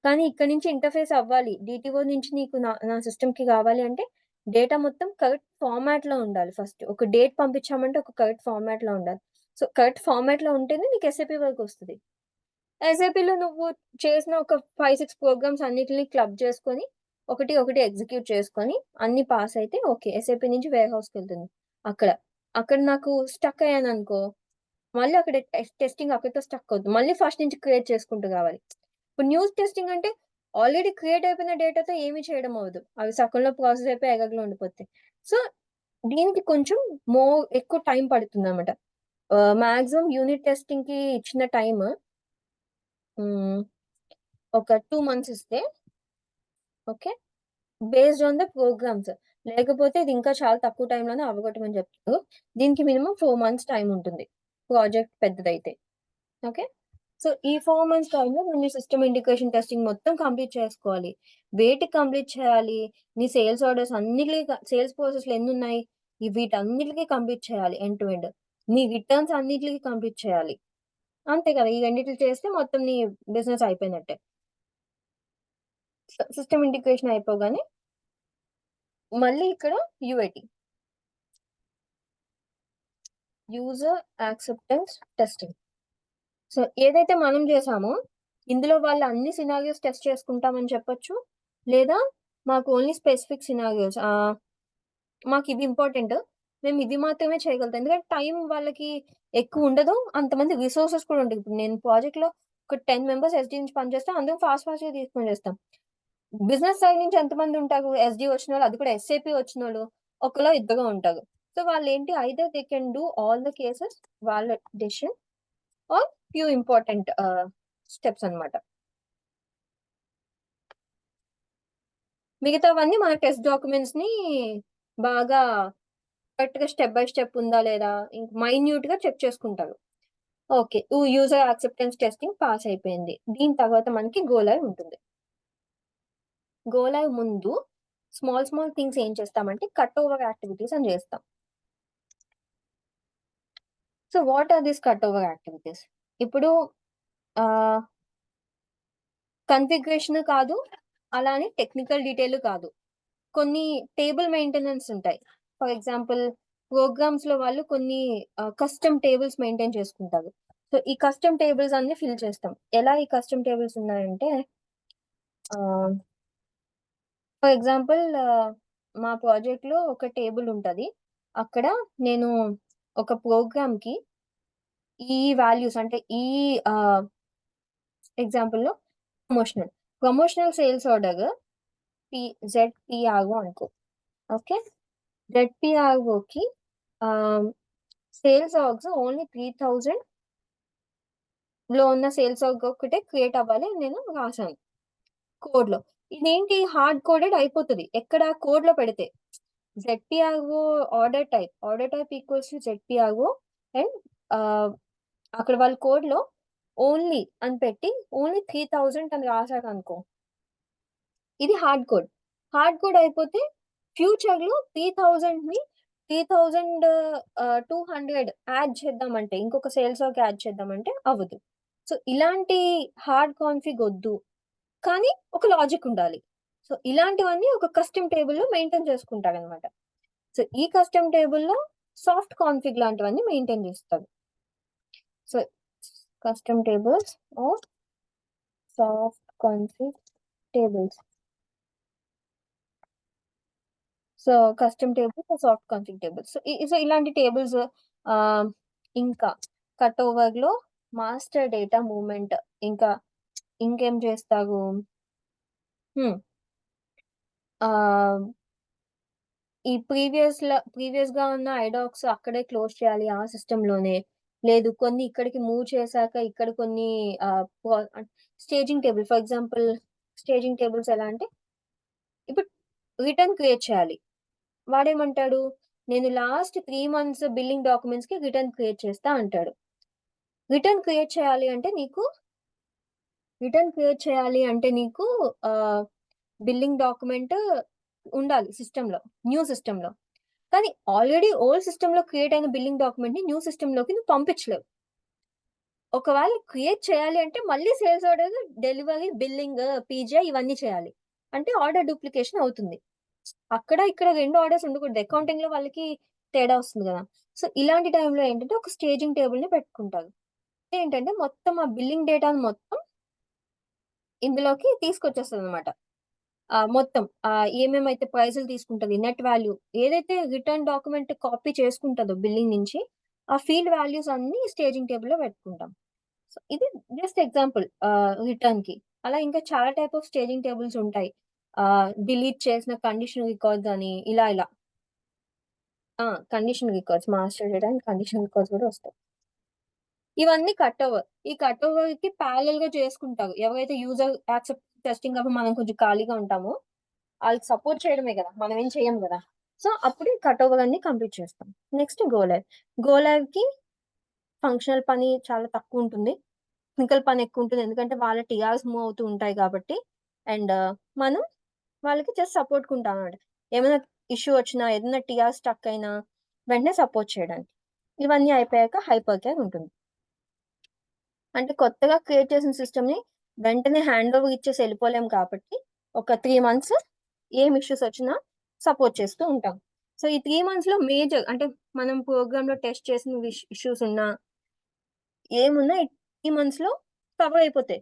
కానీ ఇక్కడి నుంచి ఇంటర్‌ఫేస్ అవ్వాలి. డీటీఓ నుంచి నీకు నా సిస్టమ్‌కి కావాలి అంటే డేటా మొత్తం కరెక్ట్ ఫార్మాట్‌లో ఉండాలి ఫస్ట్. ఒక డేట్ పంపించామంటే ఒక కరెక్ట్ ఫార్మాట్‌లో ఉండాలి. సో, కరెక్ట్ ఫార్మాట్‌లో ఉంటేనే నీకు ఎస్ఏపీ వర్క్ వస్తది. ఎస్ఏపీలో నువ్వు చేసిన ఒక 5, 6 ప్రోగ్రామ్స్ అన్నిటిని క్లబ్ చేసుకొని, ఒకటి ఎగ్జిక్యూట్ చేసుకొని, అన్నీ పాస్ అయితే ఓకే. ఎస్ఏపీ నుంచి వేర్ హౌస్‌కెళ్తుంది. అక్కడ. అక్కడ నాకు స్టక్ అయ్యాననుకో, మళ్ళీ అక్కడ టెస్టింగ్ అక్కడితో స్టక్ అవుద్ది. మళ్ళీ ఫస్ట్ నుంచి క్రియేట్ చేసుకుంటూ గావాలి. ఇప్పుడు న్యూస్ టెస్టింగ్ అంటే ఆల్రెడీ క్రియేట్ అయిపోయిన డేటాతో ఏమి చేయడం అవ్వదు. అవి సగంలో ప్రాసెస్ అయిపోయి ఎగగలో ఉండిపోతాయి. సో, దీనికి కొంచెం ఎక్కువ టైం పడుతుందన్నమాట. మాక్సిమం యూనిట్ టెస్టింగ్‌కి ఇచ్చిన టైమ్ హ్మ్. ఒక 2 మంత్స్ ఇస్తే okay. Based on the programs. లేకపోతే ఇది ఇంకా చాలా తక్కువ టైంలోనే అవ్వగొట్టమని చెప్తారు. దీనికి మినిమమ్ 4 మంత్స్ టైమ్ ఉంటుంది. ప్రాజెక్ట్ పెద్దదైతే. ఓకే. సో, ఈ 4 మంత్స్ టైమ్‌లో నువ్వు నీ సిస్టమ్ ఇంటిగ్రేషన్ టెస్టింగ్ మొత్తం కంప్లీట్ చేసుకోవాలి. వేటికి కంప్లీట్ చేయాలి? నీ సేల్స్ ఆర్డర్స్ సేల్స్ ప్రాసెస్‌లు ఎన్నున్నాయి? వీటన్నిటికి కంప్లీట్ చేయాలి ఎండ్ టు ఎండ్. నీ రిటర్న్స్ అన్నిట్లికి కంప్లీట్ చేయాలి. అంతే కదా! ఈ రెండిట్లు చేస్తే మొత్తం నీ బిజినెస్ అయిపోయినట్టే. సిస్టమ్ ఇంటిగ్రేషన్ అయిపోగానే మళ్ళీ ఇక్కడ UAT. User acceptance testing. So, ఏదైతే మనం చేసామో, ఇందులో వాళ్ళు అన్ని సినారియోస్ టెస్ట్ చేసుకుంటామని చెప్పొచ్చు. లేదా మాకు ఓన్లీ స్పెసిఫిక్ సినారియోస్ మాకివి ఇంపార్టెంట్. మేము ఇది మాత్రమే చేయగలుగుతాం. ఎందుకంటే టైం వాళ్ళకి ఎక్కువుండదు. అంతమంది రిసోర్సెస్ కూడా ఉండవు. ఇప్పుడు నేను ప్రాజెక్ట్‌లో ఒక 10 మెంబర్స్ ఎస్‌డీ నుంచి పనిచేస్తే అందరం ఫాస్ట్‌గా తీసుకొని చేస్తాం. బిజినెస్ సైడ్ నుంచి ఎంతమంది ఉంటారు? ఎస్‌డీ వచ్చినోళ్ళు, అది కూడా ఎస్ఏపీ వచ్చినోళ్ళు ఒకళ్ళో ఇద్దరో ఉంటారు. సో, వాళ్ళేంటి either they can do all the cases వాళ్ళ decision are few important steps అన్నమాట. మిగతావన్నీ మన టెస్ట్ డాక్యుమెంట్స్‌ని బాగా కరెక్ట్‌గా స్టెప్ బై స్టెప్ ఉందా లేదా మైన్యూట్‌గా చెక్ చేసుకుంటారు. Okay. User acceptance testing pass అయిపోయింది. దీని తర్వాత మనకి గో లైవ్ ఉంటుంది. గో లైవ్ ముందు స్మాల్ థింగ్స్ ఏం చేస్తామంటే కట్ ఓవర్ యాక్టివిటీస్ అని చేస్తాం. So, what are these cut over activities? ఇప్పుడు ఆహ్, కాన్ఫిగరేషన్ కాదు, అలానే టెక్నికల్ డీటెయిల్ కాదు. కొన్ని టేబుల్ మెయింటెనెన్స్ ఉంటాయి. ఫర్ ఎగ్జాంపుల్ ప్రోగ్రామ్స్‌లో వాళ్ళు కొన్ని కస్టమ్ టేబుల్స్ మెయింటైన్ చేసుకుంటారు. సో, ఈ కస్టమ్ టేబుల్స్ అన్నీ ఫిల్ చేస్తాం. ఎలా ఈ కస్టమ్ టేబుల్స్ ఉన్నాయంటే ఆహ్, ఫర్ ఎగ్జాంపుల్ మా ప్రాజెక్ట్‌లో ఒక టేబుల్ ఉంటది. అక్కడ నేను ఒక ప్రోగ్రామ్‌కి ఈ వాల్యూస్ అంటే ఎగ్జాంపుల్‌లో ప్రమోషనల్ సేల్స్ ఆర్డర్ జెడ్‌పీఆర్ఓ అనుకో. ఓకే. జెడ్‌పీఆర్ఓకి ఆహ్, సేల్స్ ఆర్గ్స్ ఓన్లీ 3000 ఉన్న సేల్స్ ఆర్గ్ ఒక్కటే క్రియేట్ అవ్వాలి అని నేను రాసాను కోడ్‌లో. ఇదేంటి హార్డ్ కోడెడ్ అయిపోతది. ఎక్కడ కోడ్‌లో పెడితే. ZPRO order type equals to ZPRO and ah, అక్కడ వాళ్ళ కోడ్‌లో ఓన్లీ అని పెట్టి ఓన్లీ 3000 అని రాసారనుకో, ఇది హార్డ్ కోడ్. హార్డ్ కోడ్ అయిపోతే ఫ్యూచర్‌లో 3000ని 200 యాడ్ చేద్దామంటే ఇంకొక సేల్స్‌లోకి యాడ్ చేద్దామంటే అవ్వదు. సో, ఇలాంటి హార్డ్ కాన్ఫిగ్ ఒద్దు. కానీ ఒక లాజిక్ ఉండాలి. సో, ఇలాంటివన్నీ ఒక కస్టమ్ టేబుల్‌లో మెయింటైన్ చేసుకుంటారనమాట. సో, ఈ కస్టమ్ టేబుల్‌లో సాఫ్ట్ కాన్ఫిగ్ లాంటివన్నీ మెయింటైన్ చేస్తారు. So, custom tables are soft config tables. So, custom tables, soft config tables. So, ఇలాంటి టేబుల్స్ ఆహ్, ఇంకా కట్ ఓవర్‌లో మాస్టర్ డేటా మూవ్‌మెంట్ ఇంకా ఇంకేం చేస్తారు? హ్మ్. ఆహ్, ఈ ప్రీవియస్‌గా ఉన్న ఐడాక్స్ అక్కడే క్లోజ్ చేయాలి ఆ సిస్టమ్‌లోనే. లేదు కొన్ని ఇక్కడికి మూవ్ చేశాక ఇక్కడ కొన్ని ah, PO staging table for example staging tables ఎలా అంటే ఇప్పుడు రిటర్న్ క్రియేట్ చేయాలి. వాడేమంటాడు? నేను లాస్ట్ 3 మంత్స్ బిల్లింగ్ డాక్యుమెంట్స్‌కి రిటర్న్ క్రియేట్ చేస్తా అంటాడు. రిటర్న్ క్రియేట్ చేయాలి అంటే నీకు రిటర్న్ క్రియేట్ చేయాలి అంటే నీకు ఆహ్, బిల్లింగ్ డాక్యుమెంట్ ఉండాలి సిస్టమ్‌లో. న్యూ సిస్టమ్‌లో. కానీ ఆల్రెడీ ఓల్డ్ సిస్టమ్‌లో క్రియేట్ అయిన బిల్లింగ్ డాక్యుమెంట్‌ని న్యూ సిస్టమ్‌లోకి నువ్వు పంపించలేవు. ఒకవేళ క్రియేట్ చేయాలి అంటే మళ్ళీ sales order, delivery, billing, PGI ఇవన్నీ చేయాలి. అంటే ఆర్డర్ డూప్లికేషన్ అవుతుంది. అక్కడ, ఇక్కడ 2 ఆర్డర్స్ ఉండకూడదు. అకౌంటింగ్‌లో వాళ్ళకి తేడా వస్తుంది గదా! సో, ఇలాంటి టైంలో ఏంటంటే ఒక స్టేజింగ్ టేబుల్‌ని పెట్టుకుంటారు. ఏంటంటే మొత్తం ఆ బిల్లింగ్ డేటాను మొత్తం ఇందులోకి తీసుకొచ్చేస్తదనమాట. మొత్తం ఏమేమైతే ప్రైజులు తీసుకుంటది, నెట్ వాల్యూ ఏదైతే రిటర్న్ డాక్యుమెంట్ కాపీ చేసుకుంటదో బిల్లింగ్ నుంచి, ఆ ఫీల్డ్ వాల్యూస్ అన్నీ స్టేజింగ్ టేబుల్‌లో పెట్టుకుంటాం. సో, ఇది జస్ట్ ఎగ్జాంపుల్ రిటర్న్‌కి. అలా ఇంకా చాలా టైప్ ఆఫ్ స్టేజింగ్ టేబుల్స్ ఉంటాయి. డిలీట్ చేసిన కండిషన్ రికార్డ్స్ అని ఇలా ఇలా. ఆ! Condition records master data and condition records కూడా వస్తాయి. ఇవన్నీ కట్ ఓవర్. ఈ కట్ ఓవర్‌కి పారలెల్‌గా చేసుకుంటారు. ఎవరైతే యూజర్ యాక్సెప్ట్ టెస్టింగ్ అప్పుడు మనం కొంచెం ఖాళీగా ఉంటామో, ఆళ్ళకి సపోర్ట్ చేయడమే గదా! మనమేం చెయ్యం గదా! సో, అప్పుడు ఈ కట్ ఓవర్ అన్నీ కంప్లీట్ చేస్తాం. Next go live. గో లైవ్‌కి ఫంక్షనల్ పని చాలా తక్కువుంటుంది. టెక్నికల్ పని ఎక్కువుంటుంది. ఎందుకంటే వాళ్ళ టీఆర్స్ మూవ్ అవుతూ ఉంటాయి కాబట్టి. అండ్ మనం వాళ్ళకి జస్ట్ సపోర్ట్‌గుంటామనమాట. ఏమైనా ఇష్యూ వచ్చినా, ఏదైనా టీఆర్ స్టక్ అయినా వెంటనే సపోర్ట్ చేయడానికి. ఇవన్నీ అయిపోయాక హైపర్ కేర్ ఉంటుంది. అంటే కొత్తగా క్రియేట్ చేసిన సిస్టమ్‌ని వెంటనే హ్యాండ్ ఓవర్ ఇచ్చేసి ఎళ్ళిపోలేం కాబట్టి, ఒక 3 మంత్స్ ఏం ఇష్యూస్ వచ్చినా సపోర్ట్ చేస్తూ ఉంటాం. సో, ఈ 3 మంత్స్‌లో మేజర్ అంటే మనం ప్రోగ్రామ్‌లో టెస్ట్ చేసిన ఇష్యూస్ ఉన్నా, ఏమున్నా ఈ 3 మంత్స్‌లో కవర్ అయిపోతాయి.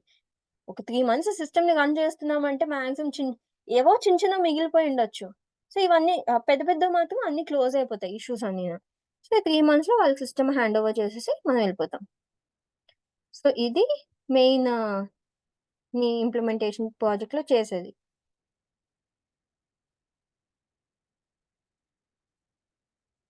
ఒక 3 మంత్స్ సిస్టమ్‌ని రన్ చేస్తున్నామంటే మాక్సిమం ఏవో చిన్నవి మిగిలిపోయి ఉండొచ్చు. సో, ఇవన్నీ పెద్ద పెద్దవి మాత్రం అన్నీ క్లోజ్ అయిపోతాయి ఇష్యూస్ అన్నీను. సో, ఈ 3 మంత్స్‌లో వాళ్ళకి సిస్టమ్ హ్యాండ్ ఓవర్ చేసేసి మనం వెళ్ళిపోతాం. సో, ఇది మెయిన్ నీ ఇంప్లిమెంటేషన్ ప్రాజెక్ట్‌లో చేసేది.